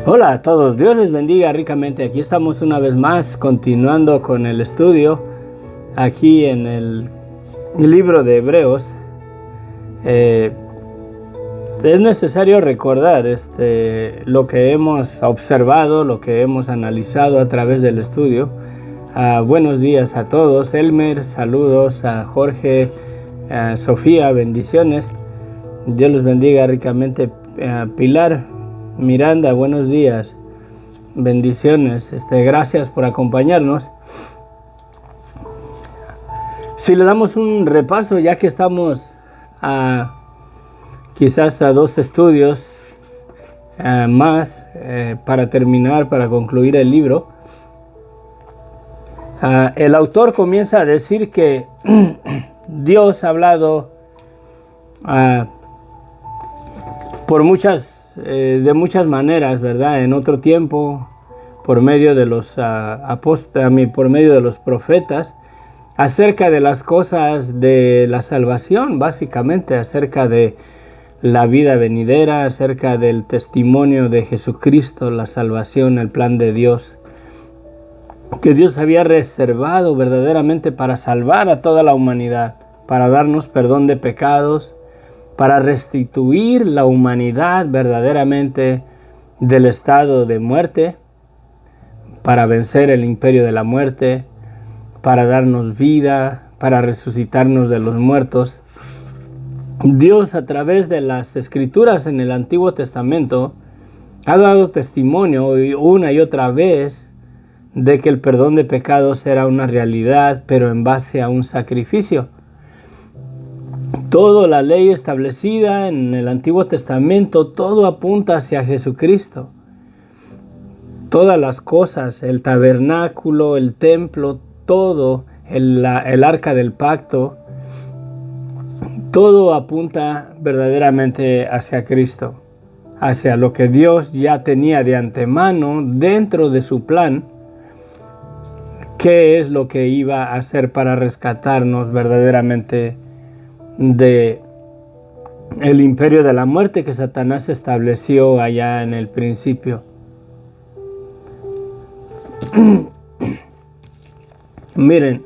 Hola a todos, Dios les bendiga ricamente. Aquí estamos una vez más continuando con el estudio aquí en el libro de Hebreos. Es necesario recordar lo que hemos observado, lo que hemos analizado a través del estudio. Buenos días a todos. Elmer, saludos a Jorge, a Sofía, bendiciones. Dios los bendiga ricamente. Pilar, Miranda, buenos días, bendiciones, gracias por acompañarnos. Si le damos un repaso, ya que estamos quizás a 2 estudios más para terminar, para concluir el libro, el autor comienza a decir que Dios ha hablado de muchas maneras, ¿verdad? En otro tiempo, por medio de los por medio de los profetas, acerca de las cosas de la salvación, básicamente, acerca de la vida venidera, acerca del testimonio de Jesucristo, la salvación, el plan de Dios, que Dios había reservado verdaderamente para salvar a toda la humanidad, para darnos perdón de pecados, para restituir la humanidad verdaderamente del estado de muerte, para vencer el imperio de la muerte, para darnos vida, para resucitarnos de los muertos. Dios, a través de las escrituras en el Antiguo Testamento, ha dado testimonio una y otra vez de que el perdón de pecados era una realidad, pero en base a un sacrificio. Toda la ley establecida en el Antiguo Testamento, todo apunta hacia Jesucristo. Todas las cosas, el tabernáculo, el templo, todo, el arca del pacto, todo apunta verdaderamente hacia Cristo, hacia lo que Dios ya tenía de antemano dentro de su plan, qué es lo que iba a hacer para rescatarnos verdaderamente de el imperio de la muerte que Satanás estableció allá en el principio. Miren,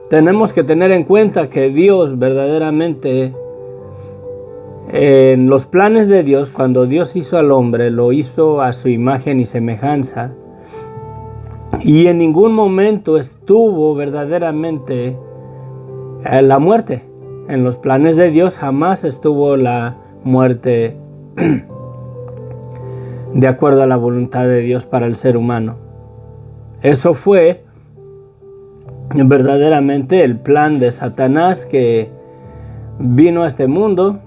tenemos que tener en cuenta que Dios verdaderamente, en los planes de Dios, cuando Dios hizo al hombre, lo hizo a su imagen y semejanza, y en ningún momento estuvo verdaderamente la muerte. En los planes de Dios jamás estuvo la muerte de acuerdo a la voluntad de Dios para el ser humano. Eso fue verdaderamente el plan de Satanás, que vino a este mundo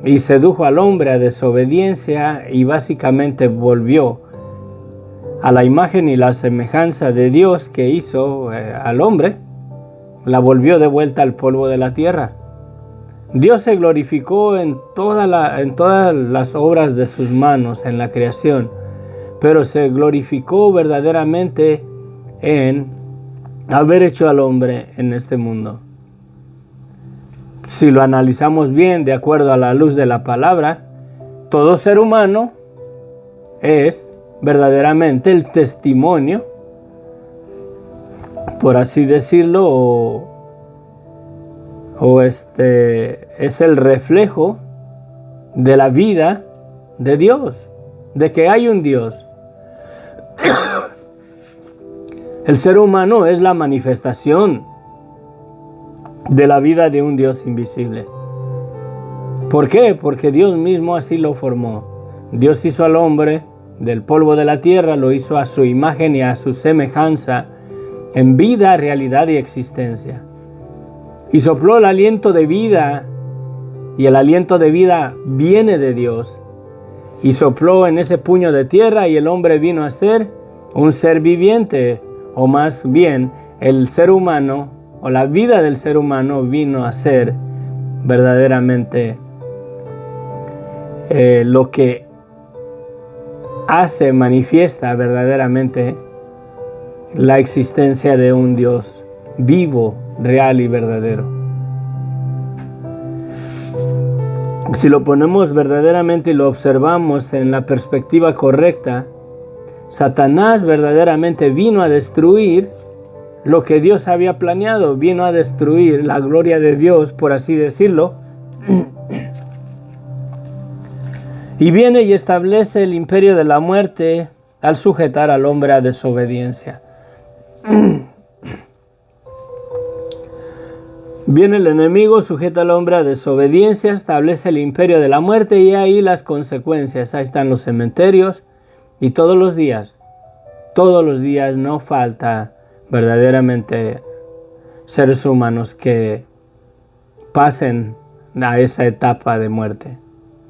y sedujo al hombre a desobediencia y básicamente volvió a la imagen y la semejanza de Dios que hizo al hombre. La volvió de vuelta al polvo de la tierra. Dios se glorificó en todas las obras de sus manos en la creación, pero se glorificó verdaderamente en haber hecho al hombre en este mundo. Si lo analizamos bien de acuerdo a la luz de la palabra, todo ser humano es verdaderamente el testimonio, por así decirlo, es el reflejo de la vida de Dios, de que hay un Dios. El ser humano es la manifestación de la vida de un Dios invisible. ¿Por qué? Porque Dios mismo así lo formó. Dios hizo al hombre del polvo de la tierra, lo hizo a su imagen y a su semejanza, en vida, realidad y existencia. Y sopló el aliento de vida, y el aliento de vida viene de Dios. Y sopló en ese puño de tierra, y el hombre vino a ser un ser viviente, o más bien el ser humano, o la vida del ser humano vino a ser verdaderamente lo que manifiesta verdaderamente la existencia de un Dios vivo, real y verdadero. Si lo ponemos verdaderamente y lo observamos en la perspectiva correcta, Satanás verdaderamente vino a destruir lo que Dios había planeado, vino a destruir la gloria de Dios, por así decirlo, y viene y establece el imperio de la muerte al sujetar al hombre a desobediencia. Viene el enemigo, sujeta al hombre a desobediencia, establece el imperio de la muerte y ahí las consecuencias. Ahí están los cementerios y todos los días no falta verdaderamente seres humanos que pasen a esa etapa de muerte.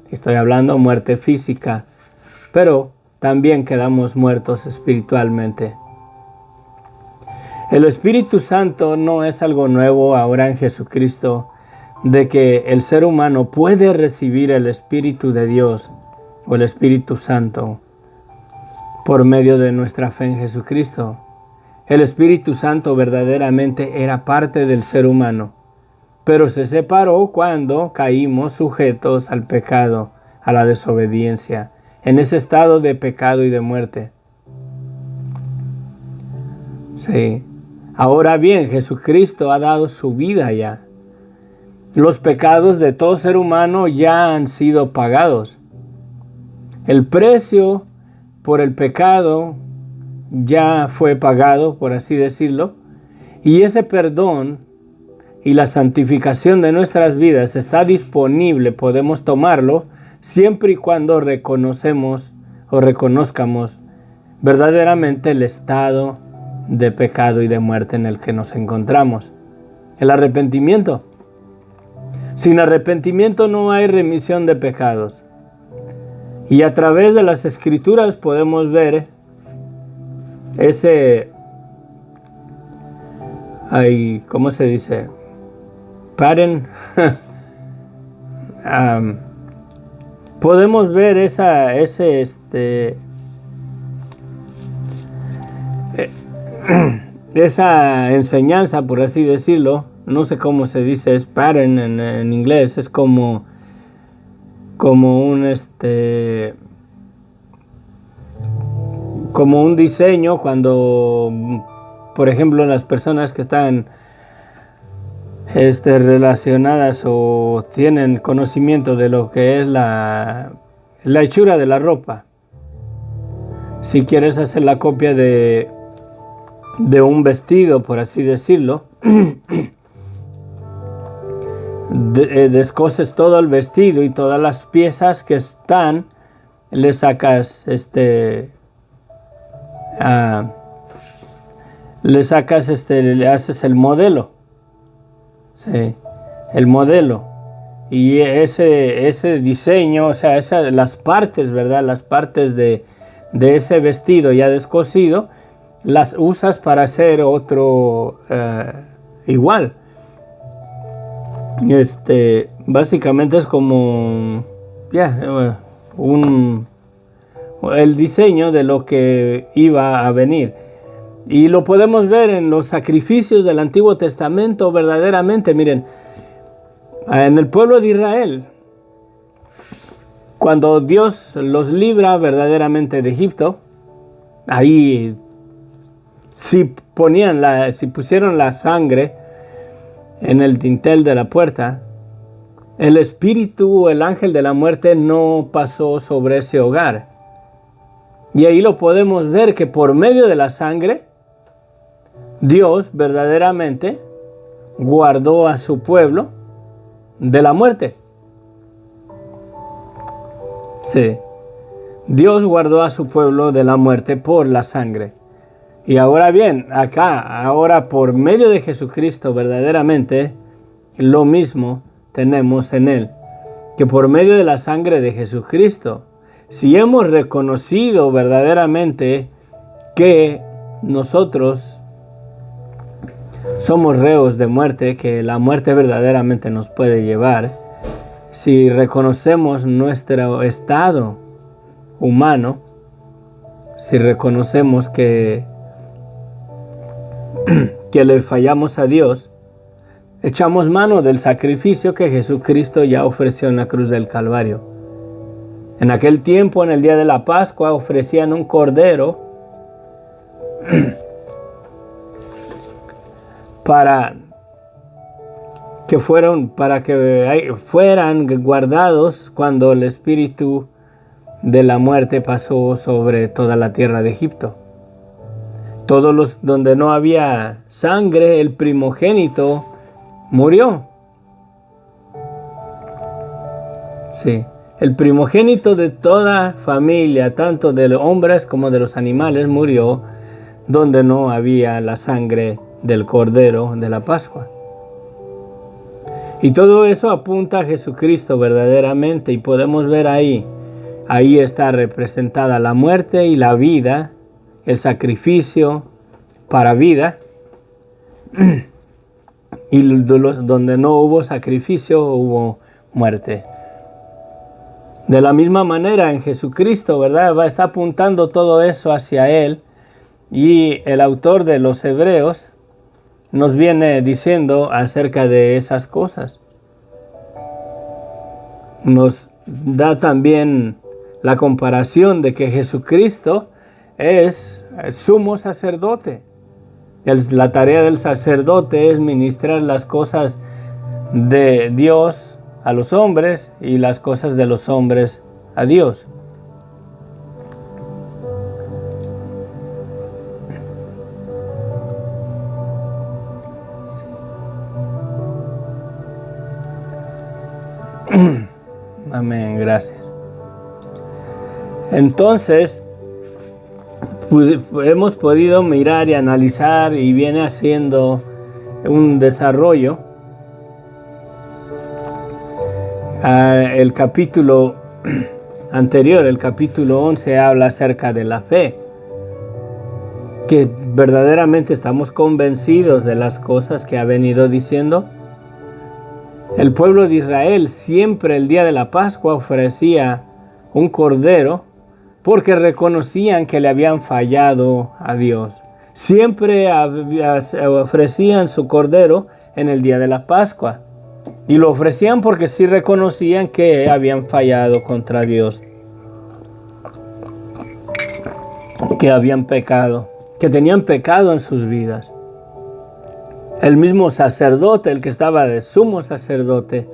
Estoy hablando muerte física, pero también quedamos muertos espiritualmente. El Espíritu Santo no es algo nuevo ahora en Jesucristo, de que el ser humano puede recibir el Espíritu de Dios o el Espíritu Santo por medio de nuestra fe en Jesucristo. El Espíritu Santo verdaderamente era parte del ser humano, pero se separó cuando caímos sujetos al pecado, a la desobediencia, en ese estado de pecado y de muerte. Sí. Ahora bien, Jesucristo ha dado su vida ya. Los pecados de todo ser humano ya han sido pagados. El precio por el pecado ya fue pagado, por así decirlo, y ese perdón y la santificación de nuestras vidas está disponible, podemos tomarlo siempre y cuando reconocemos o reconozcamos verdaderamente el estado de pecado y de muerte en el que nos encontramos. El arrepentimiento. Sin arrepentimiento no hay remisión de pecados. Y a través de las Escrituras podemos ver ese, ¿cómo se dice? Podemos ver esa enseñanza, por así decirlo. No sé cómo se dice, es pattern en inglés, es como un diseño cuando, por ejemplo, las personas que están relacionadas o tienen conocimiento de lo que es la hechura de la ropa. Si quieres hacer la copia de un vestido, por así decirlo, descoses todo el vestido y todas las piezas que están, le sacas le haces el modelo. Sí, el modelo. Y ese diseño, o sea, las partes, ¿verdad? Las partes de ese vestido ya descosido, las usas para hacer otro igual. Básicamente es como el diseño de lo que iba a venir. Y lo podemos ver en los sacrificios del Antiguo Testamento verdaderamente. Miren, en el pueblo de Israel, cuando Dios los libra verdaderamente de Egipto, ahí si pusieron la sangre en el dintel de la puerta, el espíritu, el ángel de la muerte no pasó sobre ese hogar. Y ahí lo podemos ver que por medio de la sangre, Dios verdaderamente guardó a su pueblo de la muerte. Sí, Dios guardó a su pueblo de la muerte por la sangre. Y ahora bien, ahora por medio de Jesucristo verdaderamente lo mismo tenemos en Él. Que por medio de la sangre de Jesucristo, si hemos reconocido verdaderamente que nosotros somos reos de muerte, que la muerte verdaderamente nos puede llevar, si reconocemos nuestro estado humano, si reconocemos que le fallamos a Dios, echamos mano del sacrificio que Jesucristo ya ofreció en la cruz del Calvario. En aquel tiempo, en el día de la Pascua, ofrecían un cordero para que fueran guardados cuando el espíritu de la muerte pasó sobre toda la tierra de Egipto. Todos los donde no había sangre, el primogénito murió. Sí, el primogénito de toda familia, tanto de los hombres como de los animales, murió donde no había la sangre del Cordero de la Pascua. Y todo eso apunta a Jesucristo verdaderamente, y podemos ver ahí está representada la muerte y la vida, el sacrificio para vida, y donde no hubo sacrificio hubo muerte. De la misma manera en Jesucristo, ¿verdad? Está apuntando todo eso hacia Él, y el autor de los Hebreos nos viene diciendo acerca de esas cosas. Nos da también la comparación de que Jesucristo es el sumo sacerdote. La tarea del sacerdote es ministrar las cosas de Dios a los hombres y las cosas de los hombres a Dios. Amén, gracias. Entonces, hemos podido mirar y analizar, y viene haciendo un desarrollo. El capítulo anterior, el capítulo 11, habla acerca de la fe, que verdaderamente estamos convencidos de las cosas que ha venido diciendo. El pueblo de Israel siempre el día de la Pascua ofrecía un cordero porque reconocían que le habían fallado a Dios. Siempre ofrecían su cordero en el día de la Pascua, y lo ofrecían porque sí reconocían que habían fallado contra Dios, que habían pecado, que tenían pecado en sus vidas. El mismo sacerdote, el que estaba de sumo sacerdote,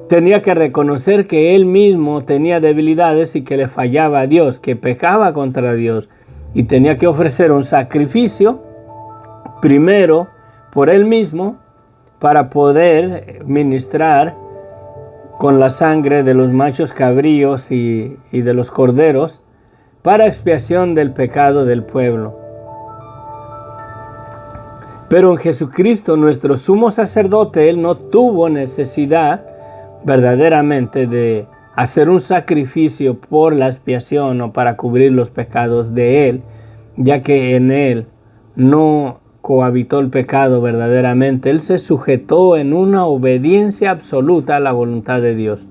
tenía que reconocer que él mismo tenía debilidades y que le fallaba a Dios, que pecaba contra Dios, y tenía que ofrecer un sacrificio primero por él mismo para poder ministrar con la sangre de los machos cabríos y de los corderos para expiación del pecado del pueblo. Pero en Jesucristo, nuestro sumo sacerdote, Él no tuvo necesidad verdaderamente de hacer un sacrificio por la expiación o para cubrir los pecados de Él, ya que en Él no cohabitó el pecado verdaderamente. Él se sujetó en una obediencia absoluta a la voluntad de Dios.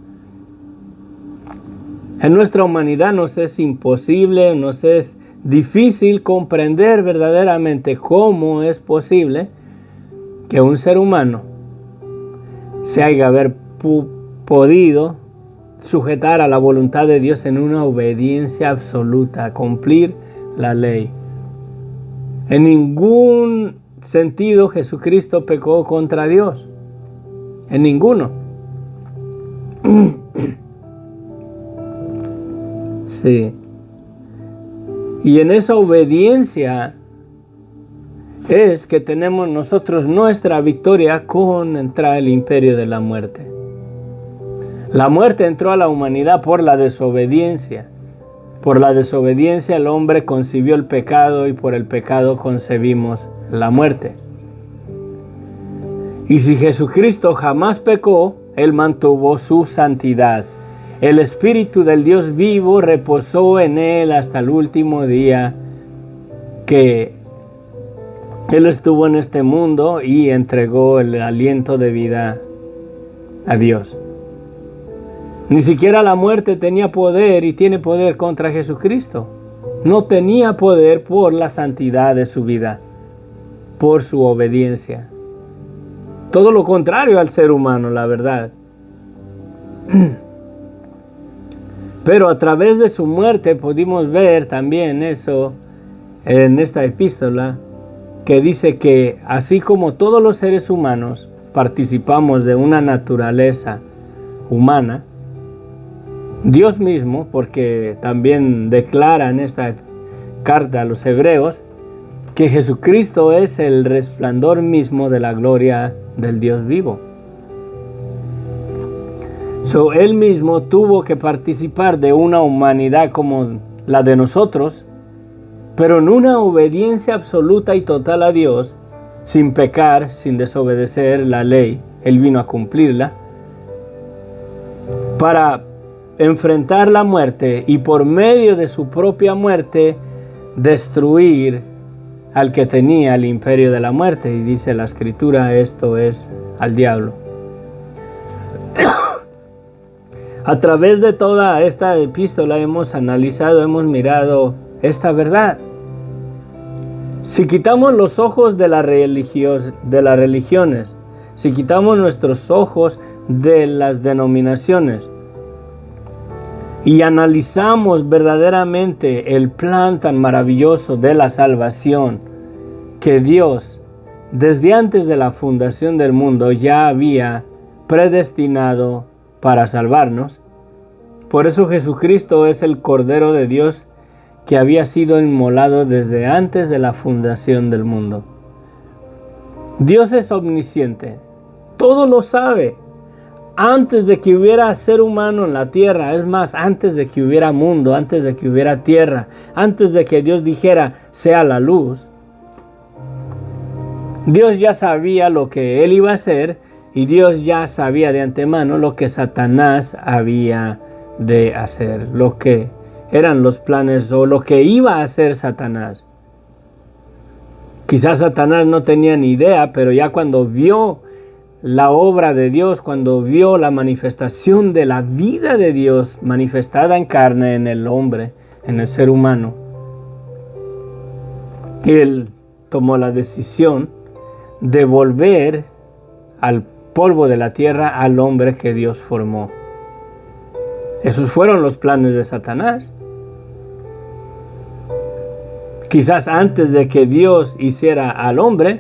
En nuestra humanidad nos es imposible, nos es difícil comprender verdaderamente cómo es posible que un ser humano se haya podido sujetar a la voluntad de Dios en una obediencia absoluta, cumplir la ley. En ningún sentido Jesucristo pecó contra Dios, en ninguno. Sí. Y en esa obediencia es que tenemos nosotros nuestra victoria contra el imperio de la muerte. La muerte entró a la humanidad por la desobediencia. Por la desobediencia el hombre concibió el pecado, y por el pecado concebimos la muerte. Y si Jesucristo jamás pecó, Él mantuvo su santidad. El Espíritu del Dios vivo reposó en Él hasta el último día que Él estuvo en este mundo y entregó el aliento de vida a Dios. Ni siquiera la muerte tenía poder y tiene poder contra Jesucristo. No tenía poder por la santidad de su vida, por su obediencia. todo lo contrario al ser humano, la verdad. Pero a través de su muerte pudimos ver también eso en esta epístola, que dice que así como todos los seres humanos participamos de una naturaleza humana, Dios mismo, porque también declara en esta carta a los hebreos que Jesucristo es el resplandor mismo de la gloria del Dios vivo. Él mismo tuvo que participar de una humanidad como la de nosotros, pero en una obediencia absoluta y total a Dios, sin pecar, sin desobedecer la ley. Él vino a cumplirla para enfrentar la muerte y por medio de su propia muerte destruir al que tenía el imperio de la muerte. Y dice la Escritura, esto es al diablo. A través de toda esta epístola hemos analizado, hemos mirado esta verdad. Si quitamos los ojos de las religiones, si quitamos nuestros ojos de las denominaciones y analizamos verdaderamente el plan tan maravilloso de la salvación que Dios, desde antes de la fundación del mundo, ya había predestinado para salvarnos. Por eso Jesucristo es el Cordero de Dios que había sido inmolado desde antes de la fundación del mundo. Dios es omnisciente, todo lo sabe. Antes de que hubiera ser humano en la tierra, es más, antes de que hubiera mundo, antes de que hubiera tierra, antes de que Dios dijera sea la luz, Dios ya sabía lo que Él iba a hacer. Y Dios ya sabía de antemano lo que Satanás había de hacer, lo que eran los planes o lo que iba a hacer Satanás. Quizás Satanás no tenía ni idea, pero ya cuando vio la obra de Dios, cuando vio la manifestación de la vida de Dios manifestada en carne en el hombre, en el ser humano, él tomó la decisión de volver al polvo de la tierra al hombre que Dios formó. Esos fueron los planes de Satanás. Quizás antes de que Dios hiciera al hombre,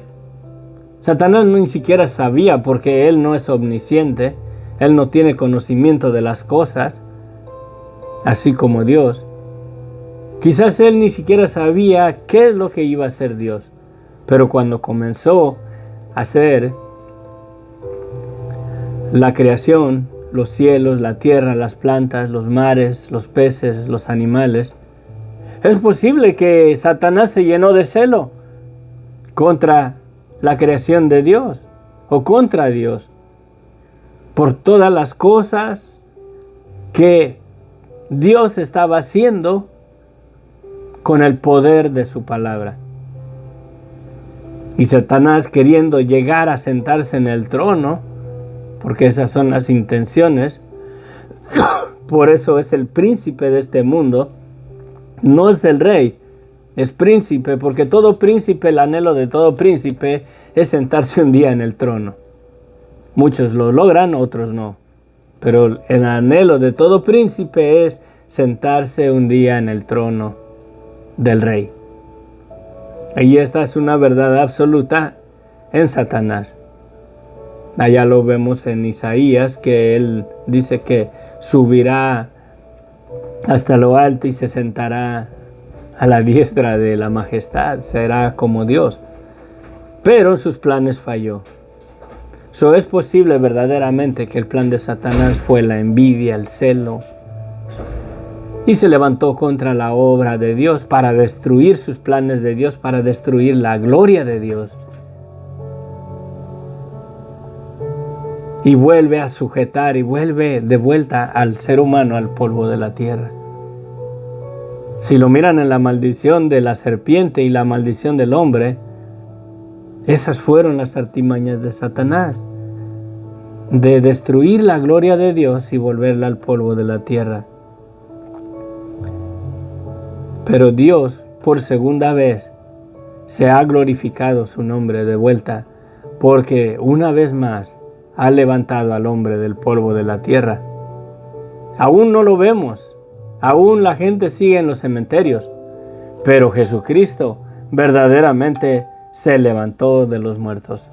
Satanás ni siquiera sabía, porque él no es omnisciente, él no tiene conocimiento de las cosas, así como Dios. Quizás él ni siquiera sabía qué es lo que iba a hacer Dios, pero cuando comenzó a hacer la creación, los cielos, la tierra, las plantas, los mares, los peces, los animales, es posible que Satanás se llenó de celo contra la creación de Dios o contra Dios por todas las cosas que Dios estaba haciendo con el poder de su palabra. Y Satanás, queriendo llegar a sentarse en el trono, porque esas son las intenciones, por eso es el príncipe de este mundo, no es el rey, es príncipe, porque todo príncipe, el anhelo de todo príncipe es sentarse un día en el trono. Muchos lo logran, otros no, pero el anhelo de todo príncipe es sentarse un día en el trono del rey. Y esta es una verdad absoluta en Satanás. Allá lo vemos en Isaías, que él dice que subirá hasta lo alto y se sentará a la diestra de la majestad, será como Dios. Pero en sus planes falló. Es posible verdaderamente que el plan de Satanás fue la envidia, el celo, y se levantó contra la obra de Dios para destruir sus planes de Dios, para destruir la gloria de Dios. Y vuelve a sujetar y vuelve de vuelta al ser humano al polvo de la tierra. Si lo miran en la maldición de la serpiente y la maldición del hombre, esas fueron las artimañas de Satanás, de destruir la gloria de Dios y volverla al polvo de la tierra. Pero Dios, por segunda vez, se ha glorificado su nombre de vuelta porque una vez más ha levantado al hombre del polvo de la tierra. Aún no lo vemos, aún la gente sigue en los cementerios, pero Jesucristo verdaderamente se levantó de los muertos.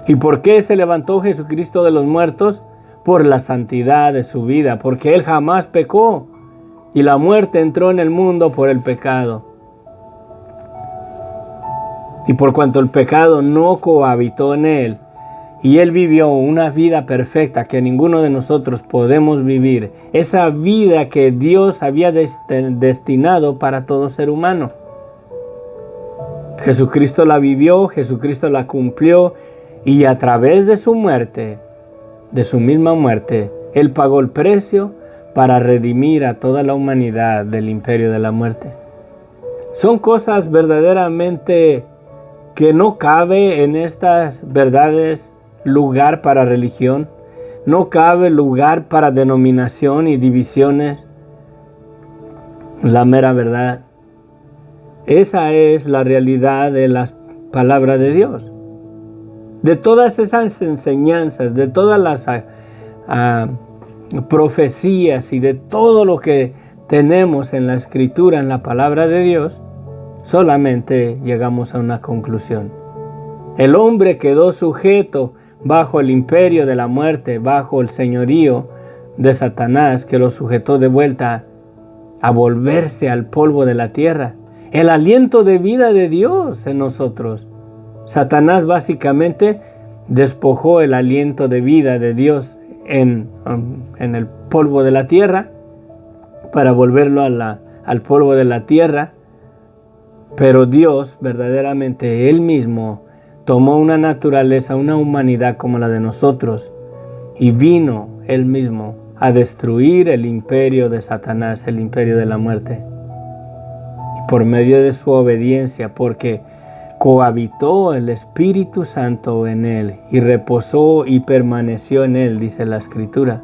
¿Y por qué se levantó Jesucristo de los muertos? Por la santidad de su vida, porque Él jamás pecó y la muerte entró en el mundo por el pecado. Y por cuanto el pecado no cohabitó en Él, y Él vivió una vida perfecta que ninguno de nosotros podemos vivir, esa vida que Dios había destinado para todo ser humano. Jesucristo la vivió, Jesucristo la cumplió, y a través de su muerte, de su misma muerte, Él pagó el precio para redimir a toda la humanidad del imperio de la muerte. Son cosas verdaderamente que no cabe en estas verdades lugar para religión, no cabe lugar para denominación y divisiones. La mera verdad. Esa es la realidad de la palabra de Dios. De todas esas enseñanzas, de todas las profecías y de todo lo que tenemos en la Escritura, en la palabra de Dios, solamente llegamos a una conclusión. El hombre quedó sujeto bajo el imperio de la muerte, bajo el señorío de Satanás, que lo sujetó de vuelta a volverse al polvo de la tierra. El aliento de vida de Dios en nosotros. Satanás básicamente despojó el aliento de vida de Dios en el polvo de la tierra para volverlo al polvo de la tierra. Pero Dios verdaderamente Él mismo tomó una naturaleza, una humanidad como la de nosotros y vino Él mismo a destruir el imperio de Satanás, el imperio de la muerte. Y por medio de su obediencia, porque cohabitó el Espíritu Santo en Él y reposó y permaneció en Él, dice la Escritura.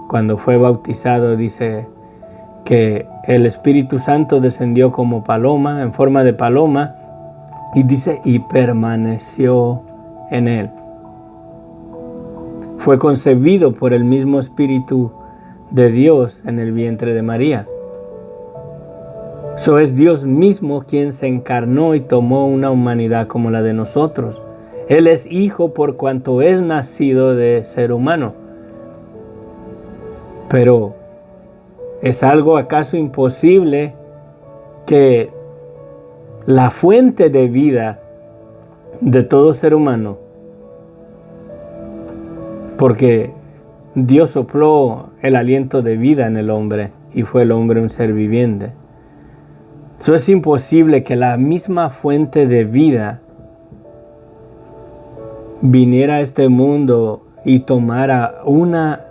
Cuando fue bautizado, dice que el Espíritu Santo descendió como paloma, en forma de paloma, y dice, y permaneció en Él. Fue concebido por el mismo Espíritu de Dios en el vientre de María. Eso es Dios mismo quien se encarnó y tomó una humanidad como la de nosotros. Él es hijo por cuanto es nacido de ser humano. Pero ¿es algo acaso imposible que la fuente de vida de todo ser humano, porque Dios sopló el aliento de vida en el hombre y fue el hombre un ser viviente? Eso es imposible que la misma fuente de vida viniera a este mundo y tomara una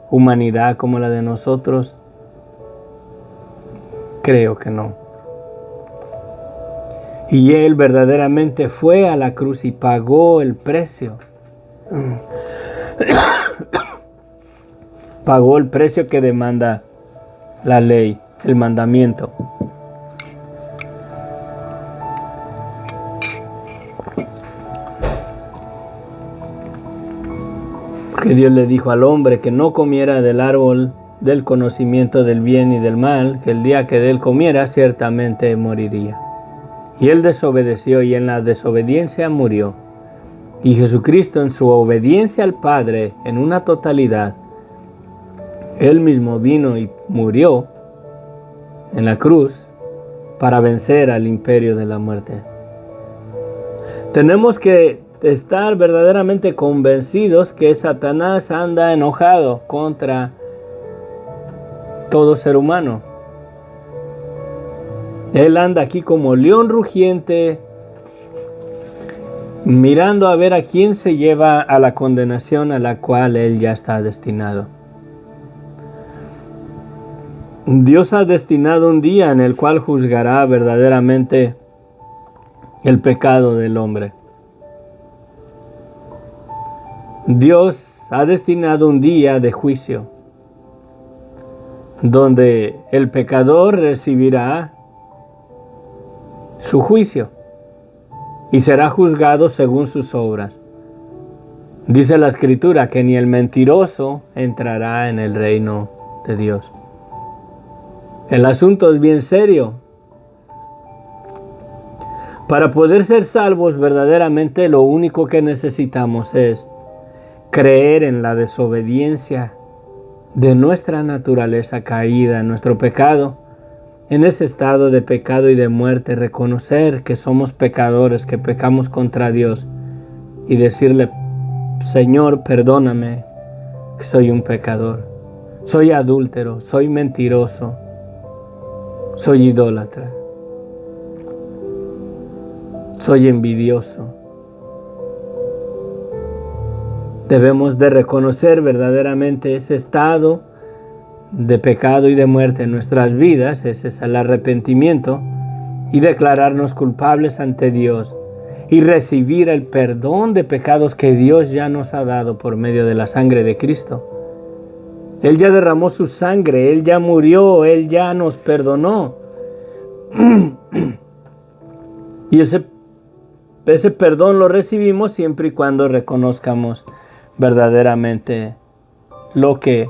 humanidad como la de nosotros. Creo que no. Y Él verdaderamente fue a la cruz y pagó el precio. Pagó el precio que demanda la ley, el mandamiento. Porque Dios le dijo al hombre que no comiera del árbol del conocimiento del bien y del mal, que el día que de él comiera ciertamente moriría. Y él desobedeció y en la desobediencia murió. Y Jesucristo en su obediencia al Padre en una totalidad, Él mismo vino y murió en la cruz para vencer al imperio de la muerte. Tenemos que estar verdaderamente convencidos que Satanás anda enojado contra todo ser humano. Él anda aquí como león rugiente, mirando a ver a quién se lleva a la condenación a la cual él ya está destinado. Dios ha destinado un día en el cual juzgará verdaderamente el pecado del hombre. Dios ha destinado un día de juicio, donde el pecador recibirá su juicio. y será juzgado según sus obras. Dice la Escritura que ni el mentiroso entrará en el reino de Dios. El asunto es bien serio. Para poder ser salvos verdaderamente, lo único que necesitamos es creer en la desobediencia de nuestra naturaleza caída, en nuestro pecado, en ese estado de pecado y de muerte, reconocer que somos pecadores, que pecamos contra Dios y decirle: Señor, perdóname, que soy un pecador, soy adúltero, soy mentiroso, soy idólatra, soy envidioso. Debemos de reconocer verdaderamente ese estado de pecado y de muerte en nuestras vidas, ese es el arrepentimiento, y declararnos culpables ante Dios y recibir el perdón de pecados que Dios ya nos ha dado por medio de la sangre de Cristo. Él ya derramó su sangre, Él ya murió, Él ya nos perdonó. Y ese perdón lo recibimos siempre y cuando reconozcamos verdaderamente lo que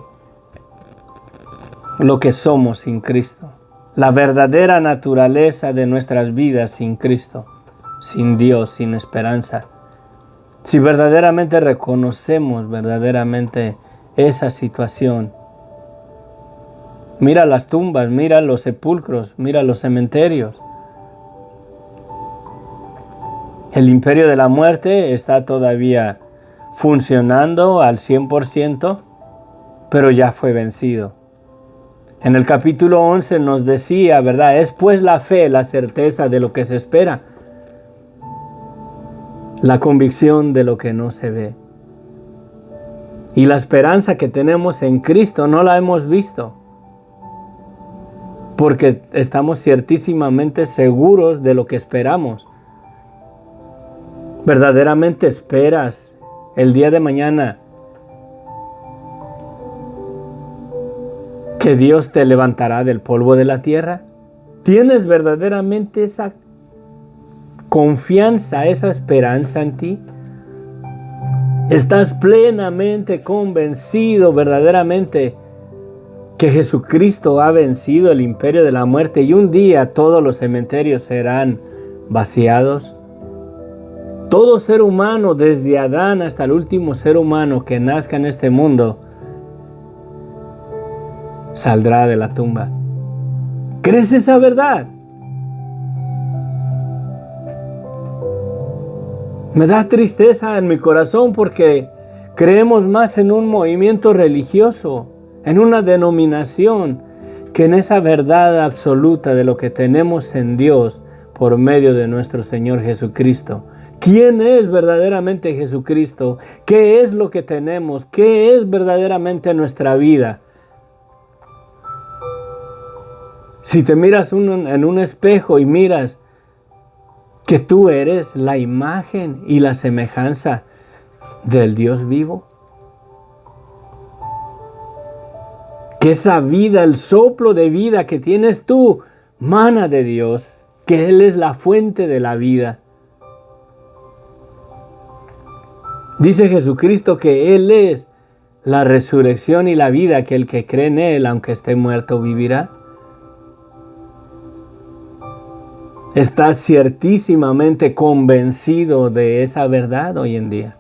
somos sin Cristo, la verdadera naturaleza de nuestras vidas sin Cristo, sin Dios, sin esperanza. Si verdaderamente reconocemos verdaderamente esa situación, mira las tumbas, mira los sepulcros, mira los cementerios. El imperio de la muerte está todavía funcionando al 100%, pero ya fue vencido. En el capítulo 11 nos decía, ¿verdad? Es pues la fe, la certeza de lo que se espera, la convicción de lo que no se ve. Y la esperanza que tenemos en Cristo no la hemos visto, porque estamos ciertísimamente seguros de lo que esperamos. ¿Verdaderamente esperas el día de mañana que Dios te levantará del polvo de la tierra? ¿Tienes verdaderamente esa confianza, esa esperanza en ti? ¿Estás plenamente convencido verdaderamente que Jesucristo ha vencido el imperio de la muerte y un día todos los cementerios serán vaciados? Todo ser humano, desde Adán hasta el último ser humano que nazca en este mundo, saldrá de la tumba. ¿Crees esa verdad? Me da tristeza en mi corazón porque creemos más en un movimiento religioso, en una denominación, que en esa verdad absoluta de lo que tenemos en Dios por medio de nuestro Señor Jesucristo. ¿Quién es verdaderamente Jesucristo? ¿Qué es lo que tenemos? ¿Qué es verdaderamente nuestra vida? Si te miras en un espejo y miras que tú eres la imagen y la semejanza del Dios vivo, que esa vida, el soplo de vida que tienes tú, mana de Dios, que Él es la fuente de la vida. Dice Jesucristo que Él es la resurrección y la vida, que el que cree en Él, aunque esté muerto, vivirá. ¿Estás ciertísimamente convencido de esa verdad hoy en día?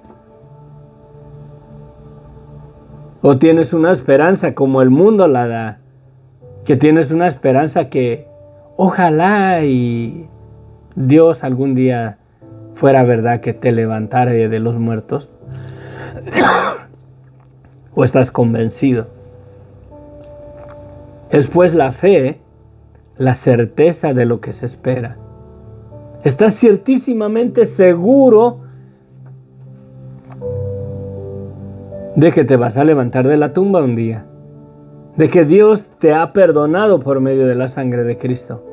¿O tienes una esperanza como el mundo la da? Que tienes una esperanza que ojalá y Dios algún día fuera verdad que te levantara de los muertos. ¿O estás convencido? Es pues la fe, la certeza de lo que se espera. ¿Estás ciertísimamente seguro de que te vas a levantar de la tumba un día? De que Dios te ha perdonado por medio de la sangre de Cristo.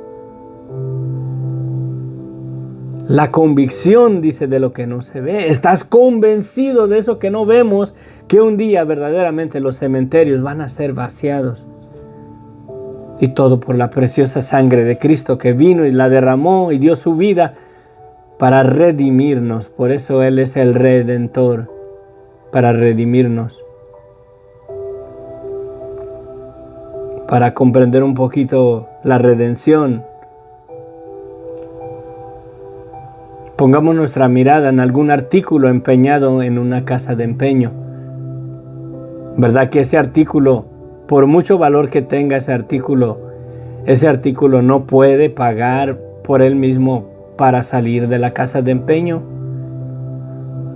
La convicción, dice, de lo que no se ve. ¿Estás convencido de eso que no vemos? Que un día verdaderamente los cementerios van a ser vaciados. Y todo por la preciosa sangre de Cristo que vino y la derramó y dio su vida para redimirnos. Por eso Él es el Redentor, para redimirnos. Para comprender un poquito la redención, pongamos nuestra mirada en algún artículo empeñado en una casa de empeño. ¿Verdad que ese artículo, por mucho valor que tenga ese artículo no puede pagar por él mismo para salir de la casa de empeño?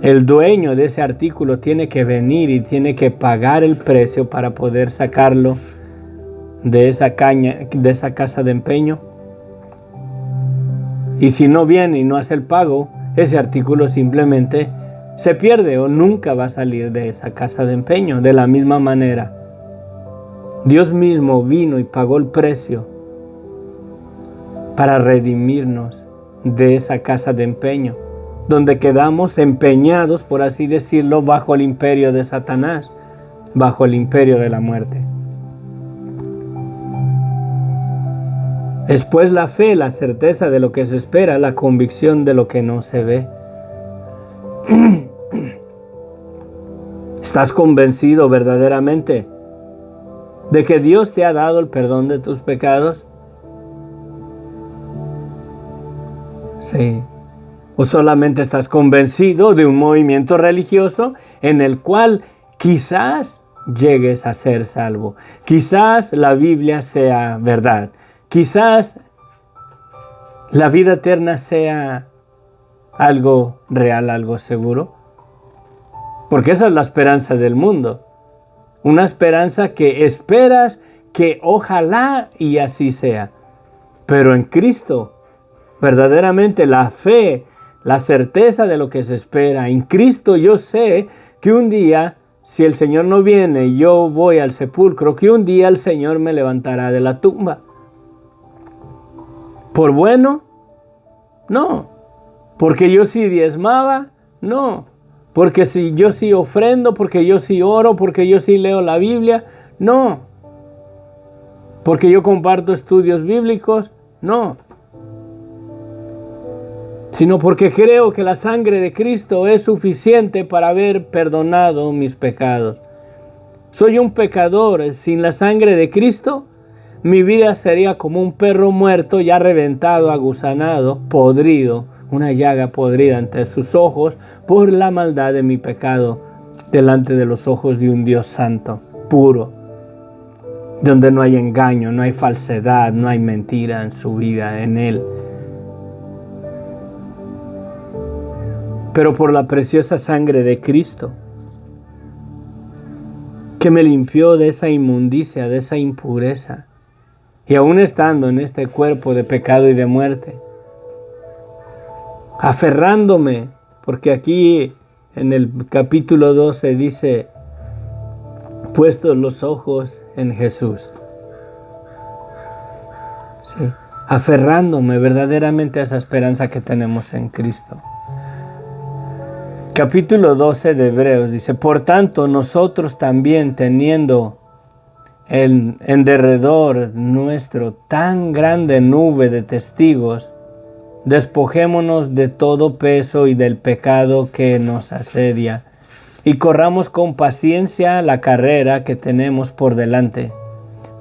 El dueño de ese artículo tiene que venir y tiene que pagar el precio para poder sacarlo de esa casa de empeño. Y si no viene y no hace el pago, ese artículo simplemente se pierde o nunca va a salir de esa casa de empeño. De la misma manera, Dios mismo vino y pagó el precio para redimirnos de esa casa de empeño, donde quedamos empeñados, por así decirlo, bajo el imperio de Satanás, bajo el imperio de la muerte. Después la fe, la certeza de lo que se espera, la convicción de lo que no se ve. ¿Estás convencido verdaderamente de que Dios te ha dado el perdón de tus pecados? Sí. ¿O solamente estás convencido de un movimiento religioso en el cual quizás llegues a ser salvo? Quizás la Biblia sea verdad. Quizás la vida eterna sea algo real, algo seguro. Porque esa es la esperanza del mundo. Una esperanza que esperas que ojalá y así sea. Pero en Cristo, verdaderamente la fe, la certeza de lo que se espera. En Cristo yo sé que un día, si el Señor no viene y yo voy al sepulcro, que un día el Señor me levantará de la tumba. ¿Por bueno? No. ¿Porque yo sí diezmaba? No. ¿Porque si yo sí ofrendo? ¿Porque yo sí oro? ¿Porque yo sí leo la Biblia? No. ¿Porque yo comparto estudios bíblicos? No. Sino porque creo que la sangre de Cristo es suficiente para haber perdonado mis pecados. Soy un pecador. Sin la sangre de Cristo, mi vida sería como un perro muerto, ya reventado, agusanado, podrido, una llaga podrida ante sus ojos por la maldad de mi pecado, delante de los ojos de un Dios santo, puro, donde no hay engaño, no hay falsedad, no hay mentira en su vida, en Él. Pero por la preciosa sangre de Cristo, que me limpió de esa inmundicia, de esa impureza, y aún estando en este cuerpo de pecado y de muerte, aferrándome, porque aquí en el capítulo 12 dice, puestos los ojos en Jesús. Sí, aferrándome verdaderamente a esa esperanza que tenemos en Cristo. Capítulo 12 de Hebreos dice, por tanto nosotros también teniendo en derredor nuestro tan grande nube de testigos, despojémonos de todo peso y del pecado que nos asedia, y corramos con paciencia la carrera que tenemos por delante,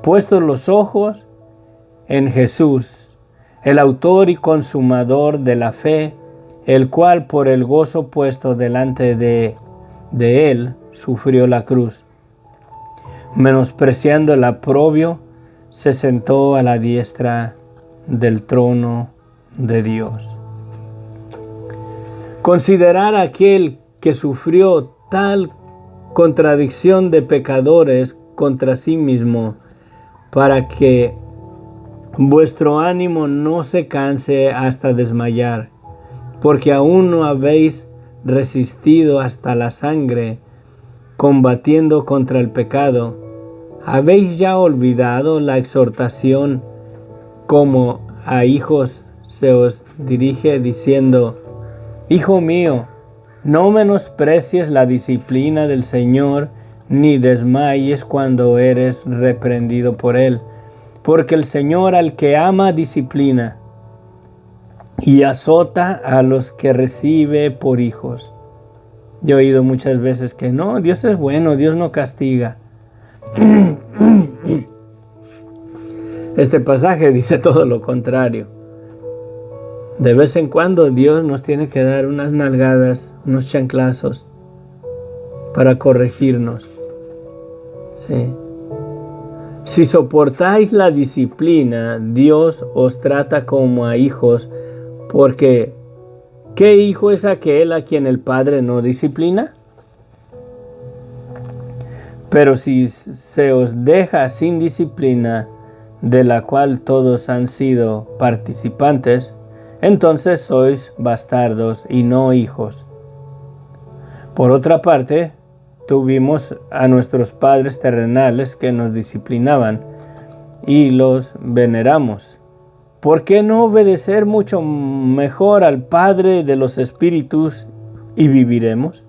puestos los ojos en Jesús, el autor y consumador de la fe, el cual por el gozo puesto delante de él sufrió la cruz, menospreciando el oprobio, se sentó a la diestra del trono de Dios. Considerar a aquel que sufrió tal contradicción de pecadores contra sí mismo, para que vuestro ánimo no se canse hasta desmayar, porque aún no habéis resistido hasta la sangre, combatiendo contra el pecado. ¿Habéis ya olvidado la exhortación como a hijos se os dirige diciendo, Hijo mío, no menosprecies la disciplina del Señor, ni desmayes cuando eres reprendido por Él? Porque el Señor al que ama disciplina, y azota a los que recibe por hijos. Yo he oído muchas veces que no, Dios es bueno, Dios no castiga. Este pasaje dice todo lo contrario. De vez en cuando Dios nos tiene que dar unas nalgadas, unos chanclazos para corregirnos. Sí. Si soportáis la disciplina, Dios os trata como a hijos, porque ¿qué hijo es aquel a quien el Padre no disciplina? Pero si se os deja sin disciplina, de la cual todos han sido participantes, entonces sois bastardos y no hijos. Por otra parte, tuvimos a nuestros padres terrenales que nos disciplinaban y los veneramos. ¿Por qué no obedecer mucho mejor al Padre de los Espíritus y viviremos?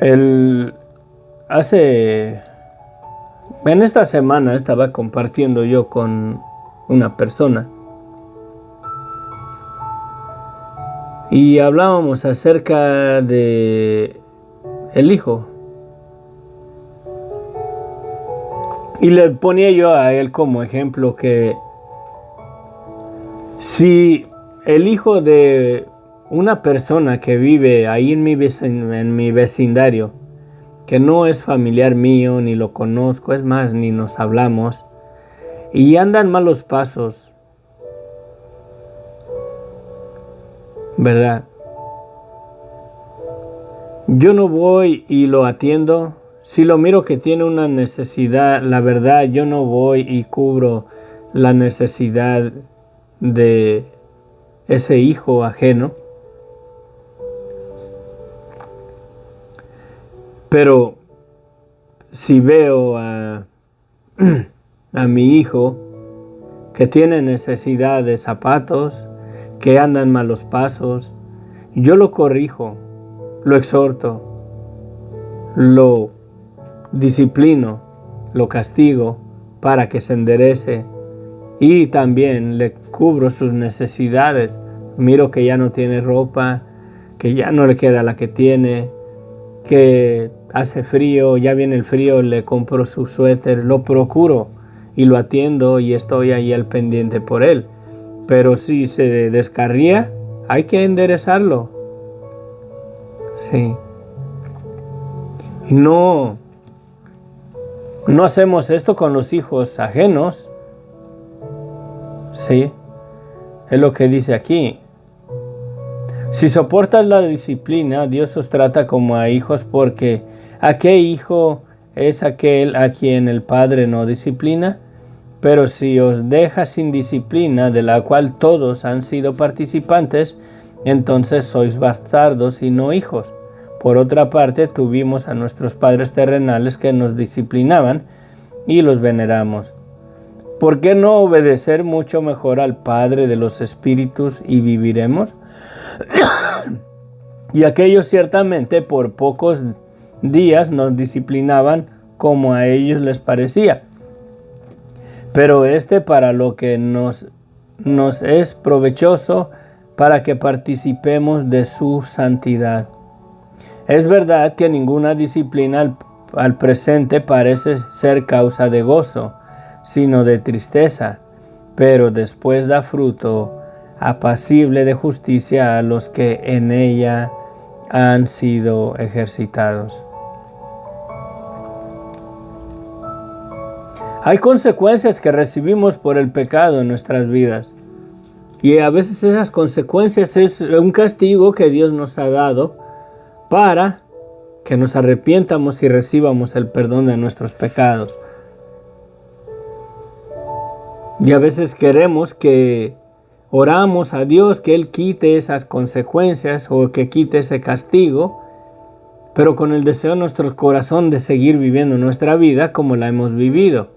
En esta semana estaba compartiendo yo con una persona y hablábamos acerca de el hijo. Y le ponía yo a él como ejemplo que si el hijo de una persona que vive ahí en mi vecindario, que no es familiar mío, ni lo conozco, es más, ni nos hablamos, y andan malos pasos, ¿verdad? Yo no voy y lo atiendo. Si lo miro que tiene una necesidad, la verdad, yo no voy y cubro la necesidad de ese hijo ajeno. Pero si veo a mi hijo que tiene necesidad de zapatos, que anda en malos pasos, yo lo corrijo, lo exhorto, lo disciplino, lo castigo para que se enderece y también le cubro sus necesidades. Miro que ya no tiene ropa, que ya no le queda la que tiene, que hace frío, ya viene el frío, le compro su suéter, lo procuro y lo atiendo y estoy ahí al pendiente por él. Pero si se descarría, hay que enderezarlo. Sí. No hacemos esto con los hijos ajenos. Sí. Es lo que dice aquí. Si soportas la disciplina, Dios os trata como a hijos, porque ¿a qué hijo es aquel a quien el Padre no disciplina? Pero si os deja sin disciplina, de la cual todos han sido participantes, entonces sois bastardos y no hijos. Por otra parte, tuvimos a nuestros padres terrenales que nos disciplinaban y los veneramos. ¿Por qué no obedecer mucho mejor al Padre de los Espíritus y viviremos? Y aquellos ciertamente por pocos días nos disciplinaban como a ellos les parecía, pero para lo que nos es provechoso, para que participemos de su santidad. Es verdad que ninguna disciplina al presente parece ser causa de gozo, sino de tristeza, pero después da fruto apacible de justicia a los que en ella han sido ejercitados. Hay consecuencias que recibimos por el pecado en nuestras vidas. Y a veces esas consecuencias es un castigo que Dios nos ha dado para que nos arrepientamos y recibamos el perdón de nuestros pecados. Y a veces queremos que oramos a Dios que Él quite esas consecuencias o que quite ese castigo, pero con el deseo en nuestro corazón de seguir viviendo nuestra vida como la hemos vivido.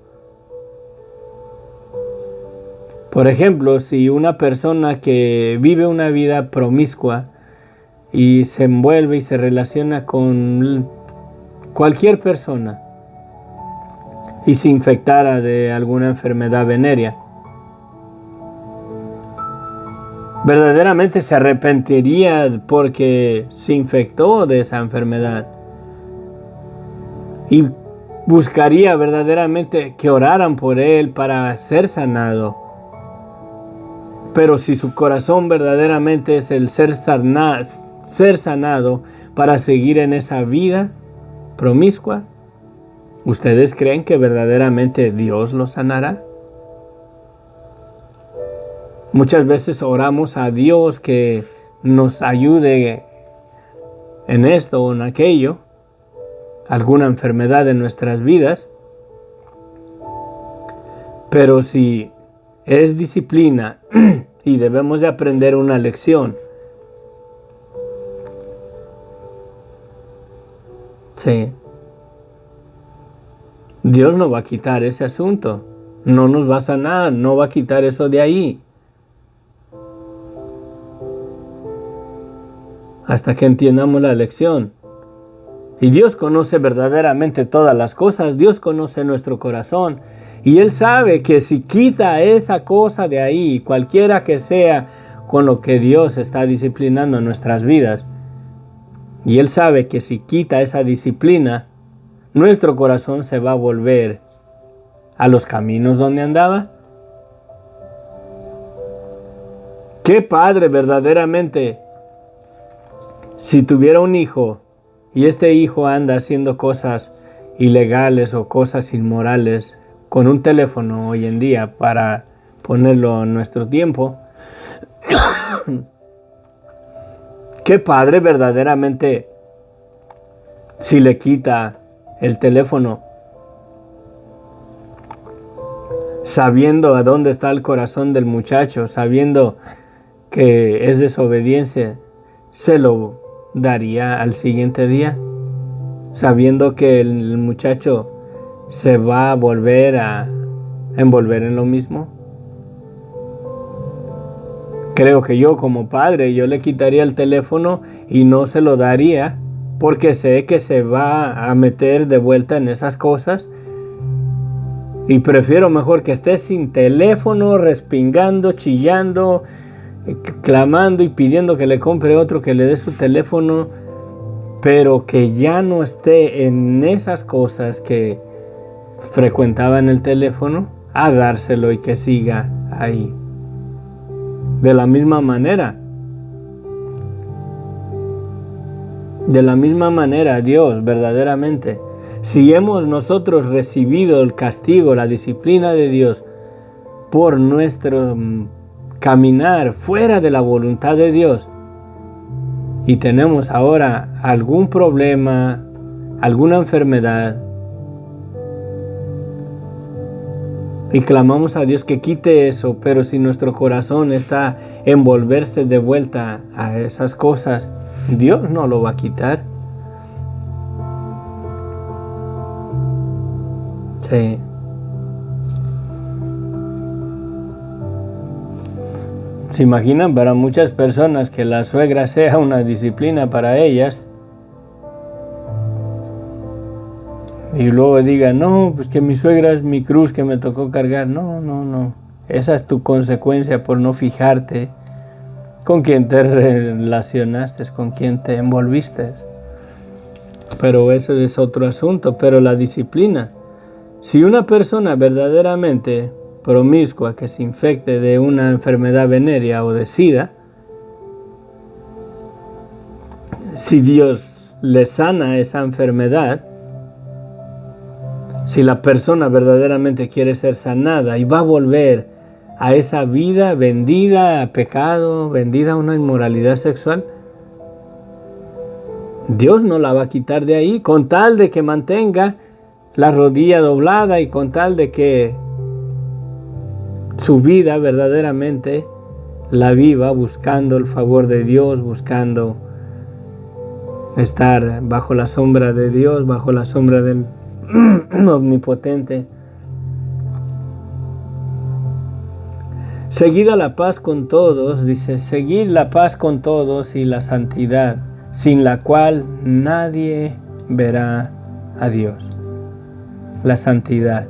Por ejemplo, si una persona que vive una vida promiscua y se envuelve y se relaciona con cualquier persona, y se infectara de alguna enfermedad venérea, verdaderamente se arrepentiría porque se infectó de esa enfermedad y buscaría verdaderamente que oraran por él para ser sanado. Pero si su corazón verdaderamente es el ser sanado para seguir en esa vida promiscua, ¿ustedes creen que verdaderamente Dios lo sanará? Muchas veces oramos a Dios que nos ayude en esto o en aquello, alguna enfermedad en nuestras vidas, pero si es disciplina y debemos de aprender una lección, sí, Dios no va a quitar ese asunto, no nos va a sanar, no va a quitar eso de ahí, hasta que entiendamos la lección. Y Dios conoce verdaderamente todas las cosas, Dios conoce nuestro corazón, y Él sabe que si quita esa cosa de ahí, cualquiera que sea con lo que Dios está disciplinando en nuestras vidas, y Él sabe que si quita esa disciplina, nuestro corazón se va a volver a los caminos donde andaba. ¿Qué padre verdaderamente, si tuviera un hijo y este hijo anda haciendo cosas ilegales o cosas inmorales con un teléfono hoy en día, para ponerlo en nuestro tiempo, qué padre verdaderamente si le quita el teléfono, sabiendo a dónde está el corazón del muchacho, sabiendo que es desobediencia, se lo daría al siguiente día, sabiendo que el muchacho se va a volver a envolver en lo mismo. Creo que yo como padre, yo le quitaría el teléfono y no se lo daría, porque sé que se va a meter de vuelta en esas cosas, y prefiero mejor que esté sin teléfono, respingando, chillando, clamando y pidiendo que le compre otro, que le dé su teléfono, pero que ya no esté en esas cosas que frecuentaba en el teléfono, a dárselo y que siga ahí. De la misma manera, Dios verdaderamente, si hemos nosotros recibido el castigo, la disciplina de Dios por nuestro caminar fuera de la voluntad de Dios, y tenemos ahora algún problema, alguna enfermedad, y clamamos a Dios que quite eso, pero si nuestro corazón está en volverse de vuelta a esas cosas, Dios no lo va a quitar. Sí. ¿Se imaginan para muchas personas que la suegra sea una disciplina para ellas? Y luego digan, no, pues que mi suegra es mi cruz que me tocó cargar. No. Esa es tu consecuencia por no fijarte con quién te relacionaste, con quién te envolviste. Pero eso es otro asunto. Pero la disciplina, si una persona verdaderamente promiscua que se infecte de una enfermedad venérea o de SIDA, si Dios le sana esa enfermedad, si la persona verdaderamente quiere ser sanada y va a volver a esa vida vendida a pecado, vendida a una inmoralidad sexual, Dios no la va a quitar de ahí, con tal de que mantenga la rodilla doblada y con tal de que su vida verdaderamente la viva buscando el favor de Dios, buscando estar bajo la sombra de Dios, bajo la sombra del Omnipotente. Seguid la paz con todos, dice, seguid la paz con todos y la santidad, sin la cual nadie verá a Dios. La santidad.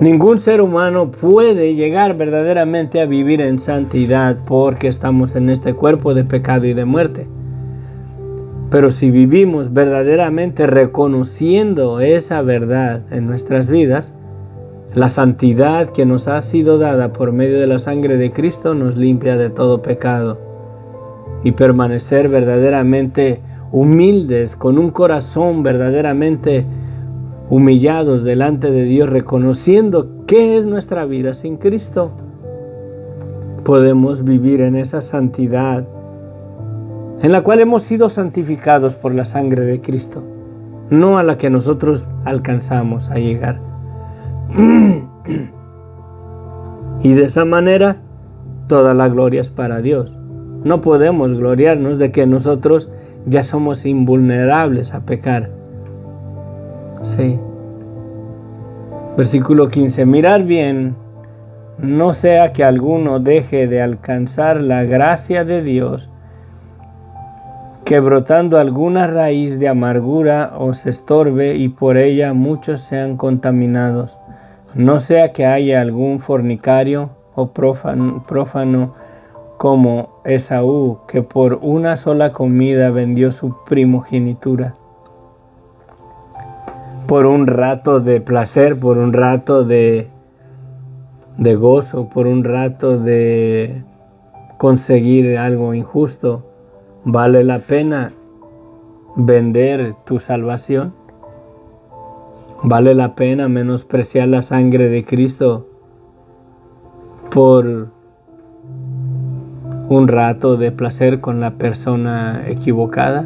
Ningún ser humano puede llegar verdaderamente a vivir en santidad porque estamos en este cuerpo de pecado y de muerte. Pero si vivimos verdaderamente reconociendo esa verdad en nuestras vidas, la santidad que nos ha sido dada por medio de la sangre de Cristo nos limpia de todo pecado. Y permanecer verdaderamente humildes, con un corazón verdaderamente humillados delante de Dios, reconociendo qué es nuestra vida sin Cristo, podemos vivir en esa santidad en la cual hemos sido santificados por la sangre de Cristo, no a la que nosotros alcanzamos a llegar. Y de esa manera, toda la gloria es para Dios. No podemos gloriarnos de que nosotros ya somos invulnerables a pecar. Sí. Versículo 15. Mirad bien, no sea que alguno deje de alcanzar la gracia de Dios, que brotando alguna raíz de amargura os estorbe y por ella muchos sean contaminados. No sea que haya algún fornicario o prófano como Esaú, que por una sola comida vendió su primogenitura. Por un rato de placer, por un rato de gozo, por un rato de conseguir algo injusto, ¿vale la pena vender tu salvación? ¿Vale la pena menospreciar la sangre de Cristo por un rato de placer con la persona equivocada?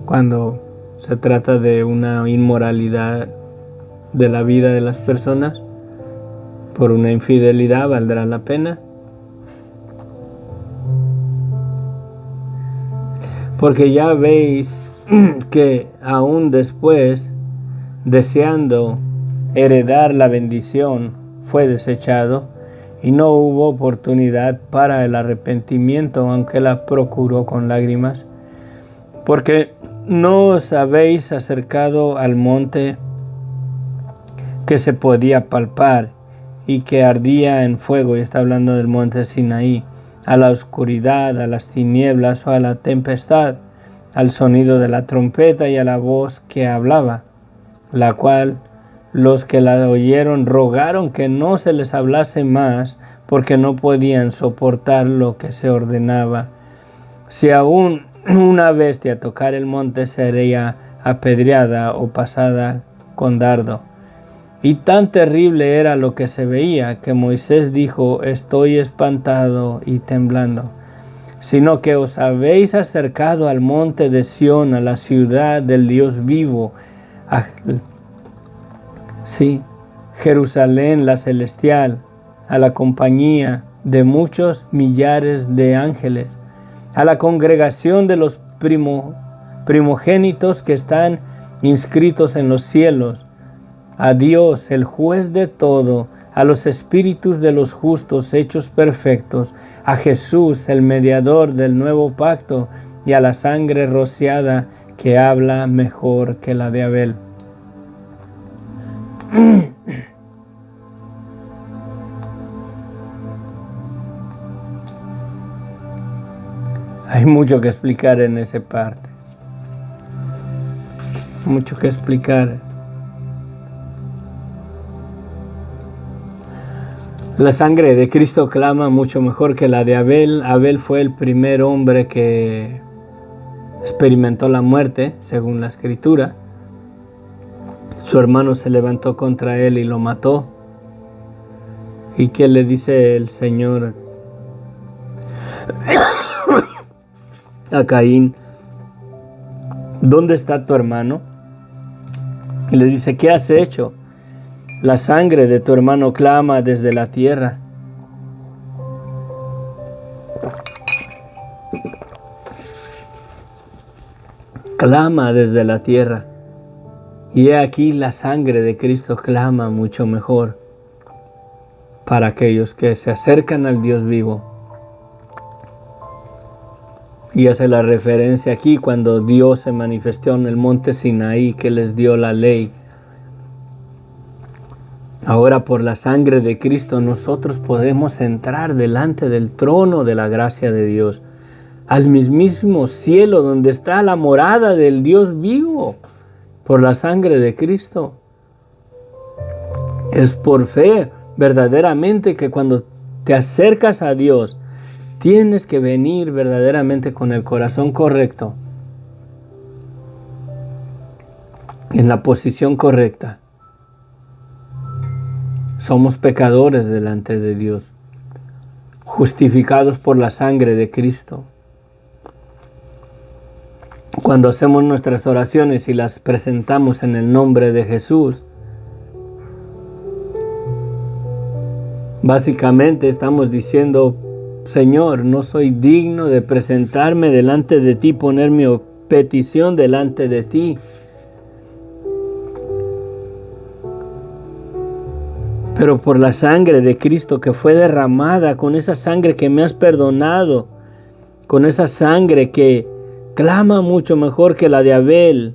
Cuando se trata de una inmoralidad de la vida de las personas, por una infidelidad, ¿valdrá la pena? Porque ya veis que aún después, deseando heredar la bendición, fue desechado y no hubo oportunidad para el arrepentimiento, aunque la procuró con lágrimas. Porque no os habéis acercado al monte que se podía palpar y que ardía en fuego, y está hablando del monte Sinaí, a la oscuridad, a las tinieblas o a la tempestad, al sonido de la trompeta y a la voz que hablaba, la cual los que la oyeron rogaron que no se les hablase más, porque no podían soportar lo que se ordenaba. Si aún una bestia tocar el monte, sería apedreada o pasada con dardo. Y tan terrible era lo que se veía, que Moisés dijo: estoy espantado y temblando. Sino que os habéis acercado al monte de Sión, a la ciudad del Dios vivo, Jerusalén la celestial, a la compañía de muchos millares de ángeles, a la congregación de los primogénitos que están inscritos en los cielos, a Dios, el juez de todo, a los espíritus de los justos hechos perfectos, a Jesús, el mediador del nuevo pacto, y a la sangre rociada que habla mejor que la de Abel. Hay mucho que explicar en esa parte. Mucho que explicar. La sangre de Cristo clama mucho mejor que la de Abel. Abel fue el primer hombre que experimentó la muerte, según la Escritura. Su hermano se levantó contra él y lo mató. ¿Y qué le dice el Señor a Caín? ¿Dónde está tu hermano? Y le dice: ¿qué has hecho? La sangre de tu hermano clama desde la tierra. Clama desde la tierra. Y he aquí la sangre de Cristo clama mucho mejor para aquellos que se acercan al Dios vivo. Y hace la referencia aquí cuando Dios se manifestó en el monte Sinaí, que les dio la ley. Ahora por la sangre de Cristo nosotros podemos entrar delante del trono de la gracia de Dios, al mismísimo cielo donde está la morada del Dios vivo, por la sangre de Cristo. Es por fe verdaderamente que cuando te acercas a Dios, tienes que venir verdaderamente con el corazón correcto, en la posición correcta. Somos pecadores delante de Dios, justificados por la sangre de Cristo. Cuando hacemos nuestras oraciones y las presentamos en el nombre de Jesús, básicamente estamos diciendo: Señor, no soy digno de presentarme delante de ti, poner mi petición delante de ti. Pero por la sangre de Cristo que fue derramada, con esa sangre que me has perdonado, con esa sangre que clama mucho mejor que la de Abel,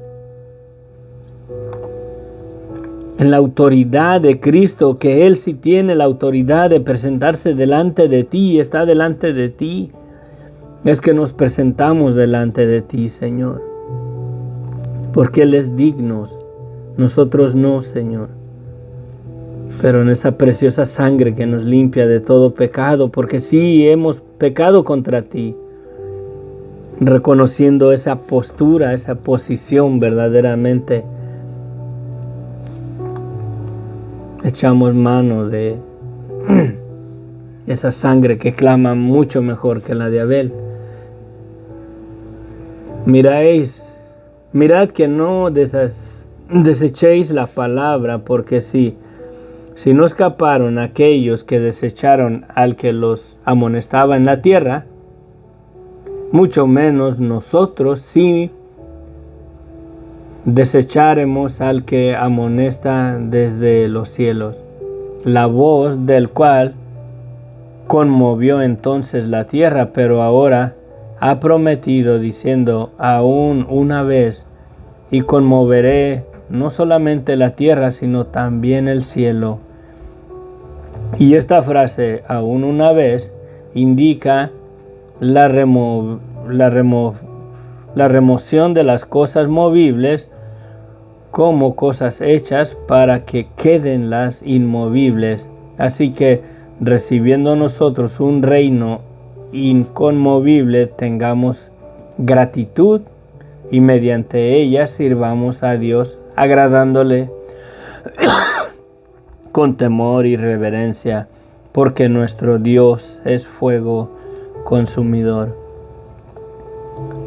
en la autoridad de Cristo, que Él sí tiene la autoridad de presentarse delante de ti y está delante de ti, es que nos presentamos delante de ti, Señor, porque Él es digno, nosotros no, Señor. Pero en esa preciosa sangre que nos limpia de todo pecado, porque sí hemos pecado contra ti, reconociendo esa postura, esa posición verdaderamente, echamos mano de esa sangre que clama mucho mejor que la de Abel. Mirad que no desechéis la palabra, porque si no escaparon aquellos que desecharon al que los amonestaba en la tierra, mucho menos nosotros si desecharemos al que amonesta desde los cielos, la voz del cual conmovió entonces la tierra, pero ahora ha prometido diciendo: aún una vez, y conmoveré no solamente la tierra, sino también el cielo. Y esta frase, aún una vez, indica la remoción de las cosas movibles como cosas hechas para que queden las inmovibles. Así que, recibiendo nosotros un reino inconmovible, tengamos gratitud y mediante ella sirvamos a Dios, agradándole con temor y reverencia, porque nuestro Dios es fuego consumidor.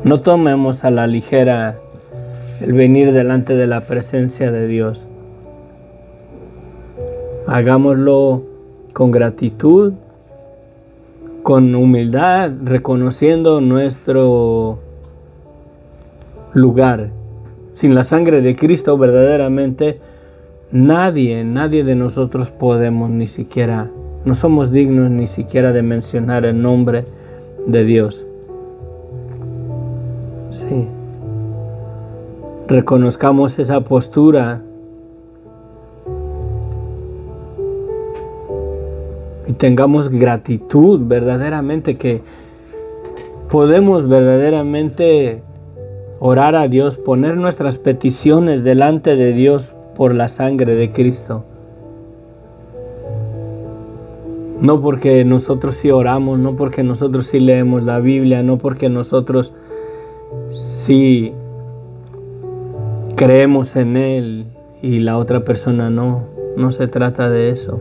No tomemos a la ligera el venir delante de la presencia de Dios. Hagámoslo con gratitud, con humildad, reconociendo nuestro lugar. Sin la sangre de Cristo verdaderamente nadie de nosotros podemos no somos dignos ni siquiera de mencionar el nombre de Dios. Sí. Reconozcamos esa postura y tengamos gratitud verdaderamente, que podemos verdaderamente orar a Dios, poner nuestras peticiones delante de Dios por la sangre de Cristo. No porque nosotros sí oramos, no porque nosotros sí leemos la Biblia, no porque nosotros sí creemos en Él y la otra persona no. No se trata de eso.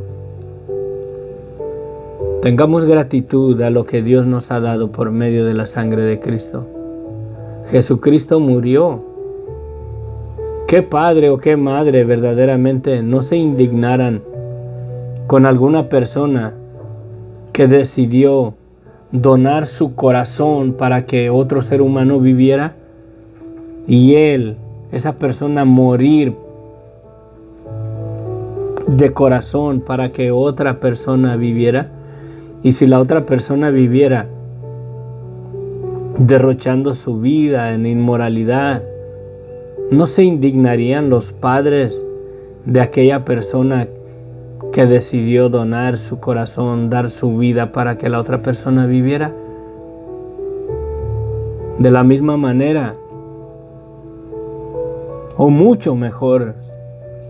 Tengamos gratitud a lo que Dios nos ha dado por medio de la sangre de Cristo. Jesucristo murió. ¿Qué padre o qué madre verdaderamente no se indignaran con alguna persona que decidió donar su corazón para que otro ser humano viviera? Y esa persona, morir de corazón para que otra persona viviera. Y si la otra persona viviera derrochando su vida en inmoralidad, ¿no se indignarían los padres de aquella persona que decidió donar su corazón, dar su vida para que la otra persona viviera. De la misma manera, o mucho mejor,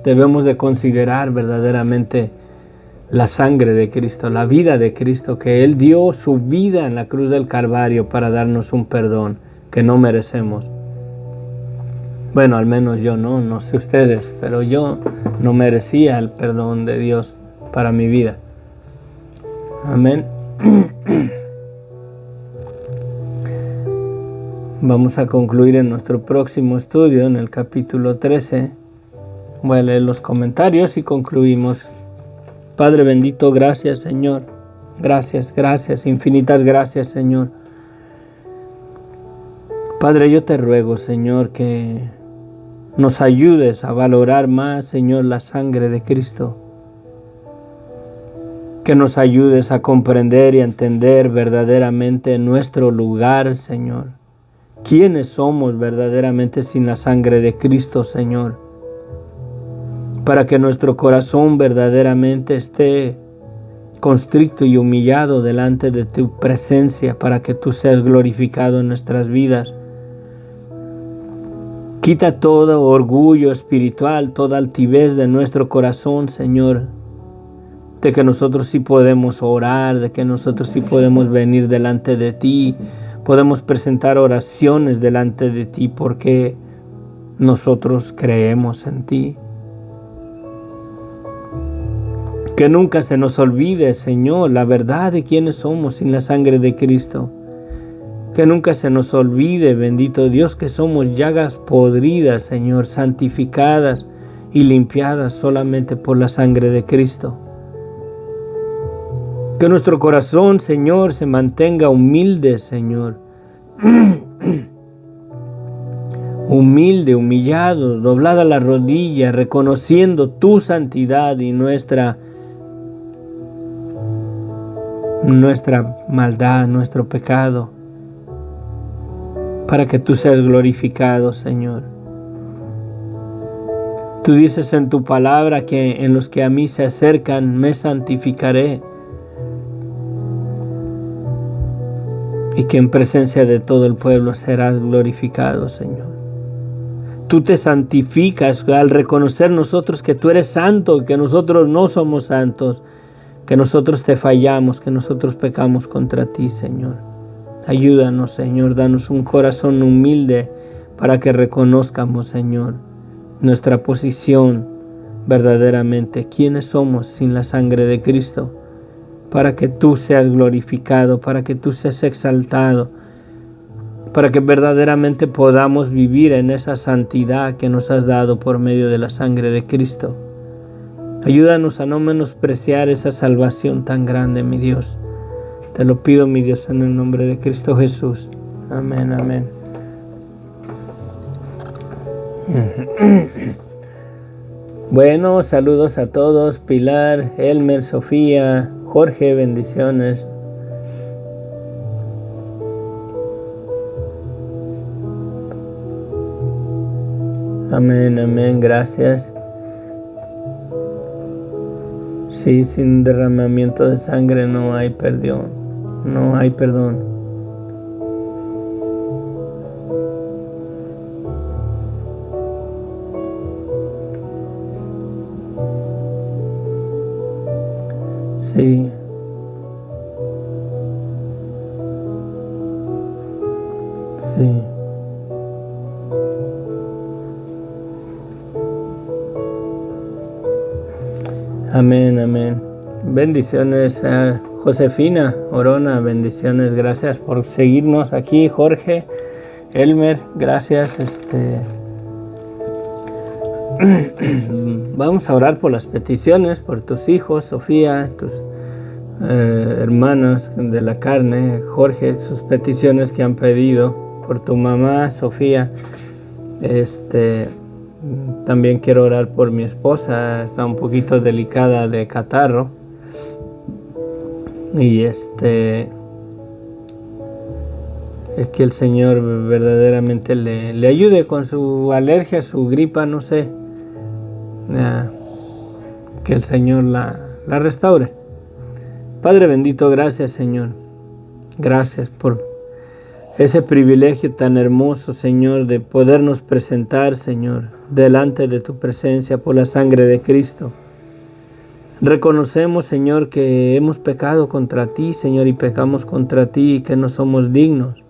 debemos de considerar verdaderamente la sangre de Cristo, la vida de Cristo, que Él dio su vida en la cruz del Calvario para darnos un perdón que no merecemos. Bueno, al menos yo no sé ustedes, pero yo no merecía el perdón de Dios para mi vida. Amén. Vamos a concluir en nuestro próximo estudio, en el capítulo 13. Voy a leer los comentarios y concluimos. Padre bendito, gracias Señor. Gracias, infinitas gracias Señor. Padre, yo te ruego Señor que nos ayudes a valorar más Señor la sangre de Cristo. Que nos ayudes a comprender y a entender verdaderamente nuestro lugar Señor. ¿Quiénes somos verdaderamente sin la sangre de Cristo, Señor? Para que nuestro corazón verdaderamente esté constricto y humillado delante de tu presencia, para que tú seas glorificado en nuestras vidas. Quita todo orgullo espiritual, toda altivez de nuestro corazón, Señor. De que nosotros sí podemos orar, de que nosotros sí podemos venir delante de ti. Podemos presentar oraciones delante de ti porque nosotros creemos en ti. Que nunca se nos olvide, Señor, la verdad de quiénes somos sin la sangre de Cristo. Que nunca se nos olvide, bendito Dios, que somos llagas podridas, Señor, santificadas y limpiadas solamente por la sangre de Cristo. Que nuestro corazón, Señor, se mantenga humilde, Señor. Humilde, humillado, doblada la rodilla, reconociendo tu santidad y nuestra maldad, nuestro pecado, para que tú seas glorificado, Señor. Tú dices en tu palabra que en los que a mí se acercan me santificaré, y que en presencia de todo el pueblo serás glorificado, Señor. Tú te santificas al reconocer nosotros que tú eres santo y que nosotros no somos santos, que nosotros te fallamos, que nosotros pecamos contra ti, Señor. Ayúdanos, Señor, danos un corazón humilde para que reconozcamos, Señor, nuestra posición verdaderamente, quiénes somos sin la sangre de Cristo, para que tú seas glorificado, para que tú seas exaltado, para que verdaderamente podamos vivir en esa santidad que nos has dado por medio de la sangre de Cristo. Ayúdanos a no menospreciar esa salvación tan grande, mi Dios. Te lo pido, mi Dios, en el nombre de Cristo Jesús. Amén, amén. Bueno, saludos a todos. Pilar, Elmer, Sofía, Jorge, bendiciones. Amén, amén, gracias. Sí, sin derramamiento de sangre no hay perdón, no hay perdón. Sí. Sí. Amén, amén. Bendiciones a Josefina Orona, bendiciones, gracias por seguirnos aquí. Jorge, Elmer, gracias. Vamos a orar por las peticiones, por tus hijos, Sofía, tus hermanos de la carne, Jorge, sus peticiones que han pedido, por tu mamá, Sofía. También quiero orar por mi esposa, está un poquito delicada de catarro. Y es que el Señor verdaderamente le ayude con su alergia, su gripa, no sé. Que el Señor la restaure. Padre bendito, gracias, Señor. Gracias por ese privilegio tan hermoso, Señor, de podernos presentar, Señor, delante de tu presencia por la sangre de Cristo. Reconocemos, Señor, que hemos pecado contra ti, Señor, y pecamos contra ti y que no somos dignos.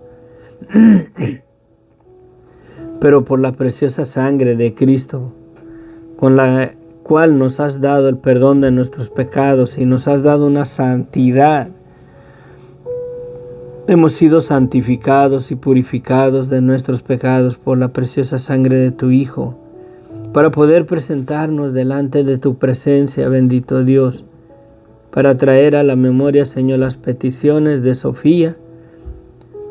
Pero por la preciosa sangre de Cristo, con la cual nos has dado el perdón de nuestros pecados y nos has dado una santidad, hemos sido santificados y purificados de nuestros pecados por la preciosa sangre de tu Hijo, para poder presentarnos delante de tu presencia, bendito Dios, para traer a la memoria, Señor, las peticiones de Sofía.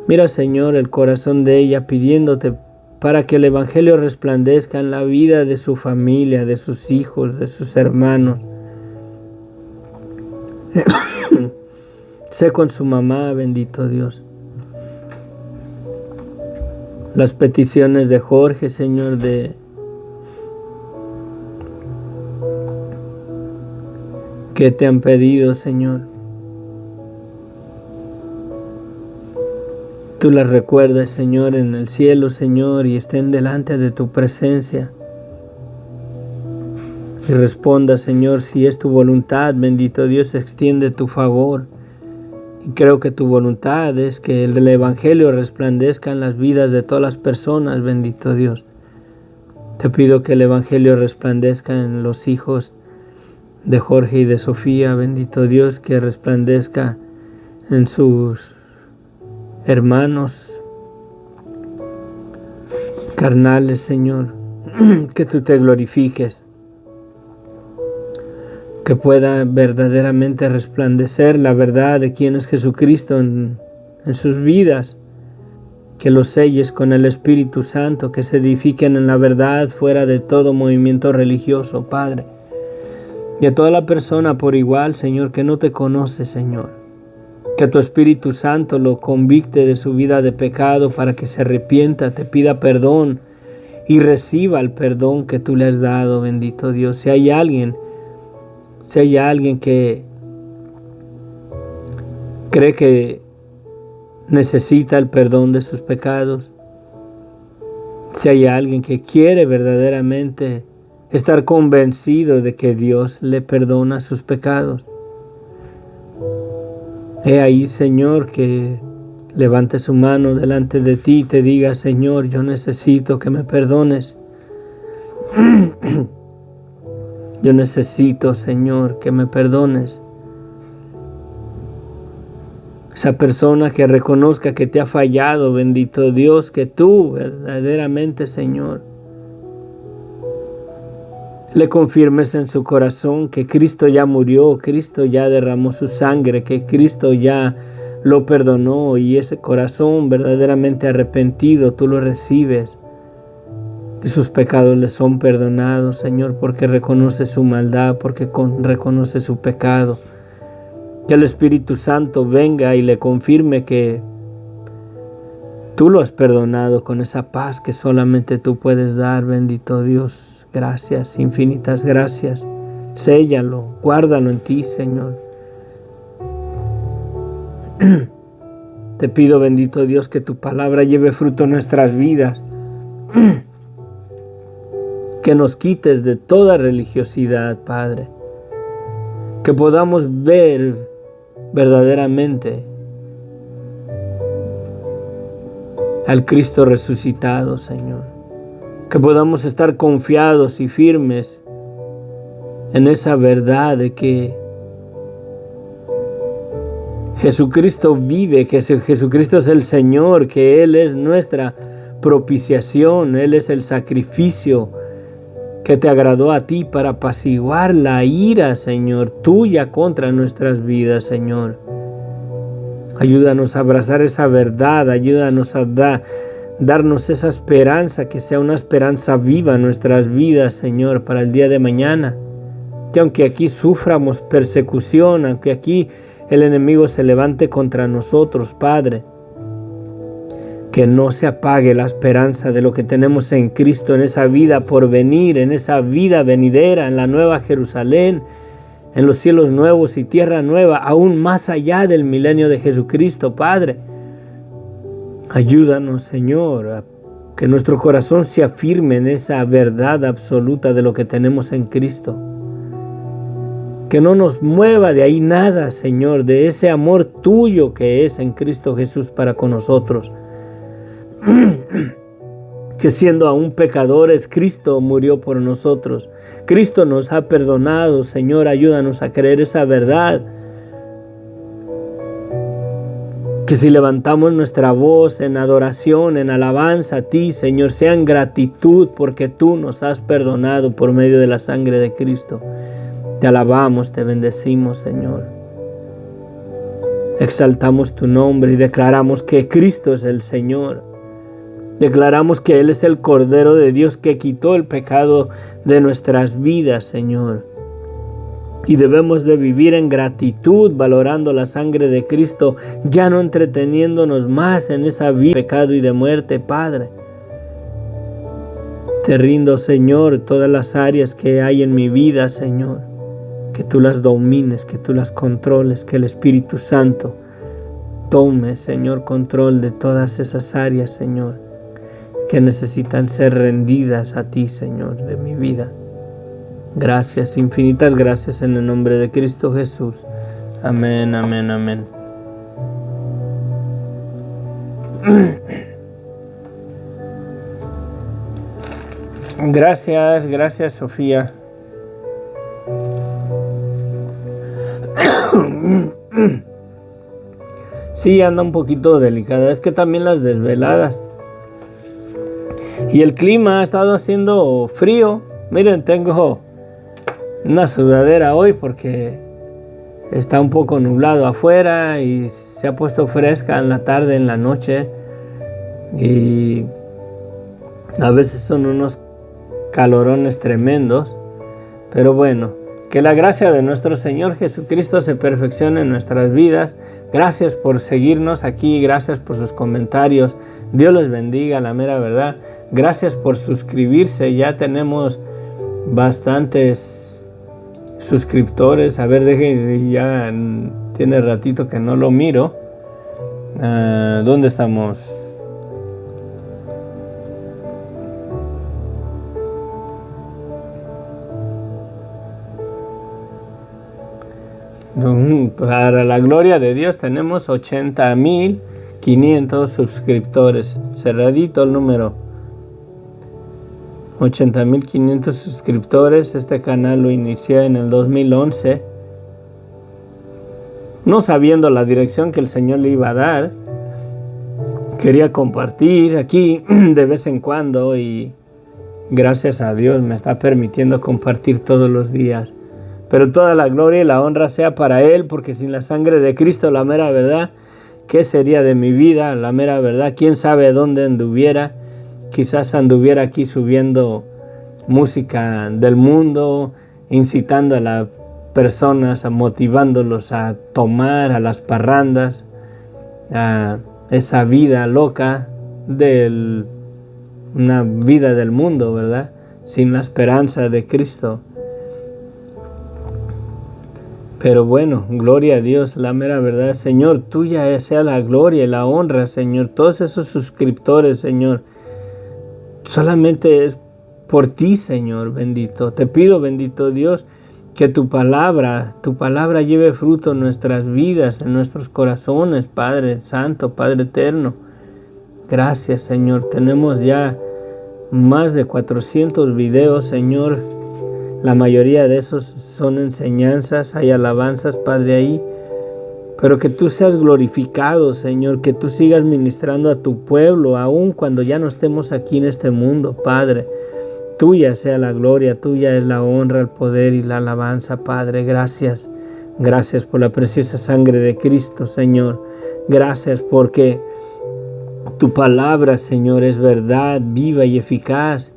Mira, Señor, el corazón de ella pidiéndote para que el Evangelio resplandezca en la vida de su familia, de sus hijos, de sus hermanos. Sé con su mamá, bendito Dios. Las peticiones de Jorge, Señor, que te han pedido, Señor. Tú las recuerdas, Señor, en el cielo, Señor, y estén delante de tu presencia. Y responda, Señor, si es tu voluntad, bendito Dios, extiende tu favor. Y creo que tu voluntad es que el Evangelio resplandezca en las vidas de todas las personas, bendito Dios. Te pido que el Evangelio resplandezca en los hijos de Jorge y de Sofía, bendito Dios, que resplandezca en sus hermanos carnales, Señor, que tú te glorifiques, que pueda verdaderamente resplandecer la verdad de quién es Jesucristo en sus vidas, que los selles con el Espíritu Santo, que se edifiquen en la verdad fuera de todo movimiento religioso, Padre. Y a toda la persona por igual, Señor, que no te conoce, Señor, que tu Espíritu Santo lo convicte de su vida de pecado para que se arrepienta, te pida perdón y reciba el perdón que tú le has dado, bendito Dios. Si hay alguien que cree que necesita el perdón de sus pecados, si hay alguien que quiere verdaderamente estar convencido de que Dios le perdona sus pecados, he ahí, Señor, que levante su mano delante de ti y te diga: Señor, yo necesito que me perdones. Yo necesito, Señor, que me perdones. Esa persona que reconozca que te ha fallado, bendito Dios, que tú verdaderamente, Señor, le confirmes en su corazón que Cristo ya murió, Cristo ya derramó su sangre, que Cristo ya lo perdonó, y ese corazón verdaderamente arrepentido tú lo recibes. Y sus pecados le son perdonados, Señor, porque reconoce su maldad, porque reconoce su pecado. Que el Espíritu Santo venga y le confirme que tú lo has perdonado con esa paz que solamente tú puedes dar, bendito Dios. Gracias, infinitas gracias. Séllalo, guárdalo en ti, Señor. Te pido, bendito Dios, que tu palabra lleve fruto en nuestras vidas. Que nos quites de toda religiosidad, Padre. Que podamos ver verdaderamente al Cristo resucitado, Señor. Que podamos estar confiados y firmes en esa verdad de que Jesucristo vive, que Jesucristo es el Señor, que Él es nuestra propiciación, Él es el sacrificio que te agradó a ti para apaciguar la ira, Señor, tuya contra nuestras vidas, Señor. Ayúdanos a abrazar esa verdad, ayúdanos a darnos esa esperanza, que sea una esperanza viva en nuestras vidas, Señor, para el día de mañana. Que aunque aquí suframos persecución, aunque aquí el enemigo se levante contra nosotros, Padre, que no se apague la esperanza de lo que tenemos en Cristo, en esa vida por venir, en esa vida venidera, en la nueva Jerusalén, en los cielos nuevos y tierra nueva, aún más allá del milenio de Jesucristo, Padre. Ayúdanos, Señor, a que nuestro corazón se afirme en esa verdad absoluta de lo que tenemos en Cristo. Que no nos mueva de ahí nada, Señor, de ese amor tuyo que es en Cristo Jesús para con nosotros. Que siendo aún pecadores, Cristo murió por nosotros. Cristo nos ha perdonado, Señor, ayúdanos a creer esa verdad. Que si levantamos nuestra voz en adoración, en alabanza a ti, Señor, sea en gratitud porque tú nos has perdonado por medio de la sangre de Cristo. Te alabamos, te bendecimos, Señor. Exaltamos tu nombre y declaramos que Cristo es el Señor. Declaramos que Él es el Cordero de Dios que quitó el pecado de nuestras vidas, Señor. Y debemos de vivir en gratitud, valorando la sangre de Cristo, ya no entreteniéndonos más en esa vida de pecado y de muerte, Padre. Te rindo, Señor, todas las áreas que hay en mi vida, Señor. Que tú las domines, que tú las controles, que el Espíritu Santo tome, Señor, control de todas esas áreas, Señor, que necesitan ser rendidas a ti, Señor, de mi vida. Gracias, infinitas gracias en el nombre de Cristo Jesús. Amén, amén, amén. Gracias, Sofía. Sí, anda un poquito delicada. Es que también las desveladas. Y el clima ha estado haciendo frío. Miren, tengo una sudadera hoy porque está un poco nublado afuera y se ha puesto fresca en la tarde, en la noche. Y a veces son unos calorones tremendos. Pero bueno. Que la gracia de nuestro Señor Jesucristo se perfeccione en nuestras vidas. Gracias por seguirnos aquí, gracias por sus comentarios. Dios les bendiga, la mera verdad. Gracias por suscribirse, ya tenemos bastantes suscriptores. A ver, ya tiene ratito que no lo miro. ¿Dónde estamos? Para la gloria de Dios tenemos 80,500 suscriptores. Cerradito el número. 80,500 suscriptores. Este canal lo inicié en el 2011. No sabiendo la dirección que el Señor le iba a dar. Quería compartir aquí de vez en cuando y gracias a Dios me está permitiendo compartir todos los días. Pero toda la gloria y la honra sea para Él, porque sin la sangre de Cristo, la mera verdad, ¿qué sería de mi vida? La mera verdad, ¿quién sabe dónde anduviera? Quizás anduviera aquí subiendo música del mundo, incitando a las personas, motivándolos a tomar, a las parrandas, a esa vida loca una vida del mundo, ¿verdad? Sin la esperanza de Cristo. Pero bueno, gloria a Dios, la mera verdad, Señor, tuya sea la gloria y la honra, Señor. Todos esos suscriptores, Señor, solamente es por ti, Señor, bendito. Te pido, bendito Dios, que tu palabra lleve fruto en nuestras vidas, en nuestros corazones, Padre Santo, Padre Eterno. Gracias, Señor. Tenemos ya más de 400 videos, Señor. La mayoría de esos son enseñanzas, hay alabanzas, Padre, ahí. Pero que tú seas glorificado, Señor, que tú sigas ministrando a tu pueblo, aun cuando ya no estemos aquí en este mundo, Padre. Tuya sea la gloria, tuya es la honra, el poder y la alabanza, Padre. Gracias. Gracias por la preciosa sangre de Cristo, Señor. Gracias porque tu palabra, Señor, es verdad, viva y eficaz.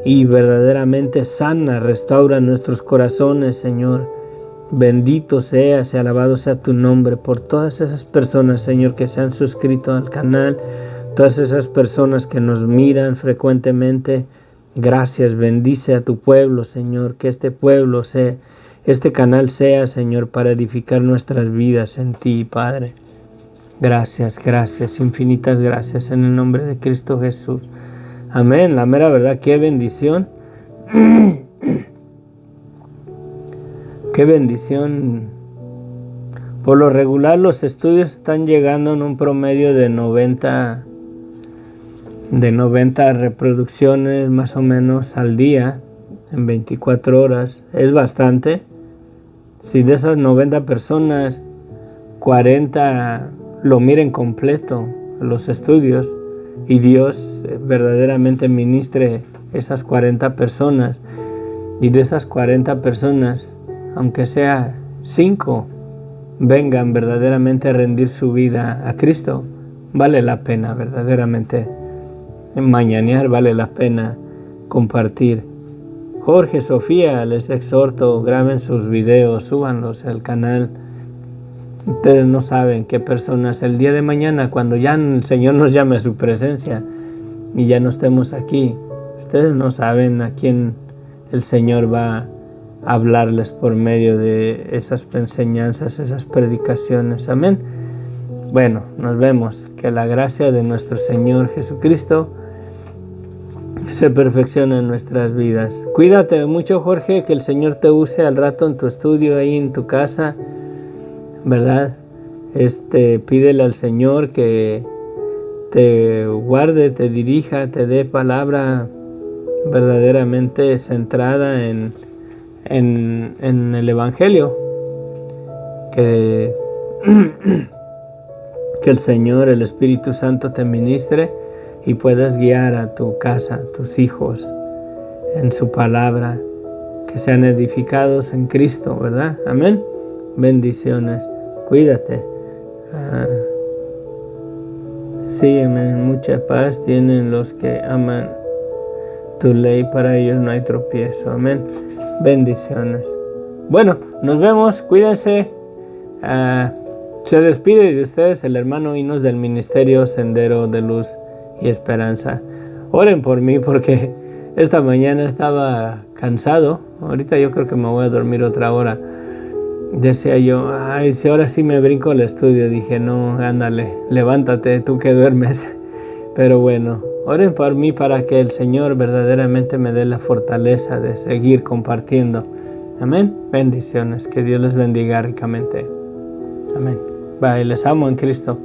Y verdaderamente sana, restaura nuestros corazones, Señor. Bendito seas y alabado sea tu nombre por todas esas personas, Señor, que se han suscrito al canal, todas esas personas que nos miran frecuentemente. Gracias, bendice a tu pueblo, Señor, que este pueblo se este canal sea, Señor, para edificar nuestras vidas en ti, Padre. Gracias, gracias, infinitas gracias en el nombre de Cristo Jesús. Amén. La mera verdad, qué bendición. Qué bendición. Por lo regular los estudios están llegando en un promedio de 90 reproducciones más o menos al día, en 24 horas. Es bastante. Si de esas 90 personas, 40 lo miren completo, los estudios, y Dios verdaderamente ministre esas 40 personas, y de esas 40 personas, aunque sea 5, vengan verdaderamente a rendir su vida a Cristo, vale la pena verdaderamente mañanear, vale la pena compartir. Jorge, Sofía, les exhorto, graben sus videos, súbanlos al canal. Ustedes no saben qué personas el día de mañana, cuando ya el Señor nos llame a su presencia y ya no estemos aquí, ustedes no saben a quién el Señor va a hablarles por medio de esas enseñanzas, esas predicaciones. Amén. Bueno, nos vemos. Que la gracia de nuestro Señor Jesucristo se perfecciona en nuestras vidas. Cuídate mucho, Jorge, que el Señor te use al rato en tu estudio, ahí en tu casa, ¿verdad? Pídele al Señor que te guarde, te dirija, te dé palabra verdaderamente centrada en el Evangelio. Que el Señor, el Espíritu Santo te ministre y puedas guiar a tu casa, a tus hijos, en su palabra, que sean edificados en Cristo, ¿verdad? Amén. Bendiciones. Cuídate. Sígueme, mucha paz tienen los que aman tu ley, para ellos no hay tropiezo. Amén. Bendiciones. Bueno, nos vemos, cuídense. Se despide de ustedes el hermano Inos del Ministerio Sendero de Luz y Esperanza. Oren por mí porque esta mañana estaba cansado. Ahorita yo creo que me voy a dormir otra hora. Decía yo, ay, si ahora sí me brinco al estudio. Dije, no, ándale, levántate, tú que duermes. Pero bueno, oren por mí para que el Señor verdaderamente me dé la fortaleza de seguir compartiendo. Amén. Bendiciones. Que Dios les bendiga ricamente. Amén. Bye, les amo en Cristo.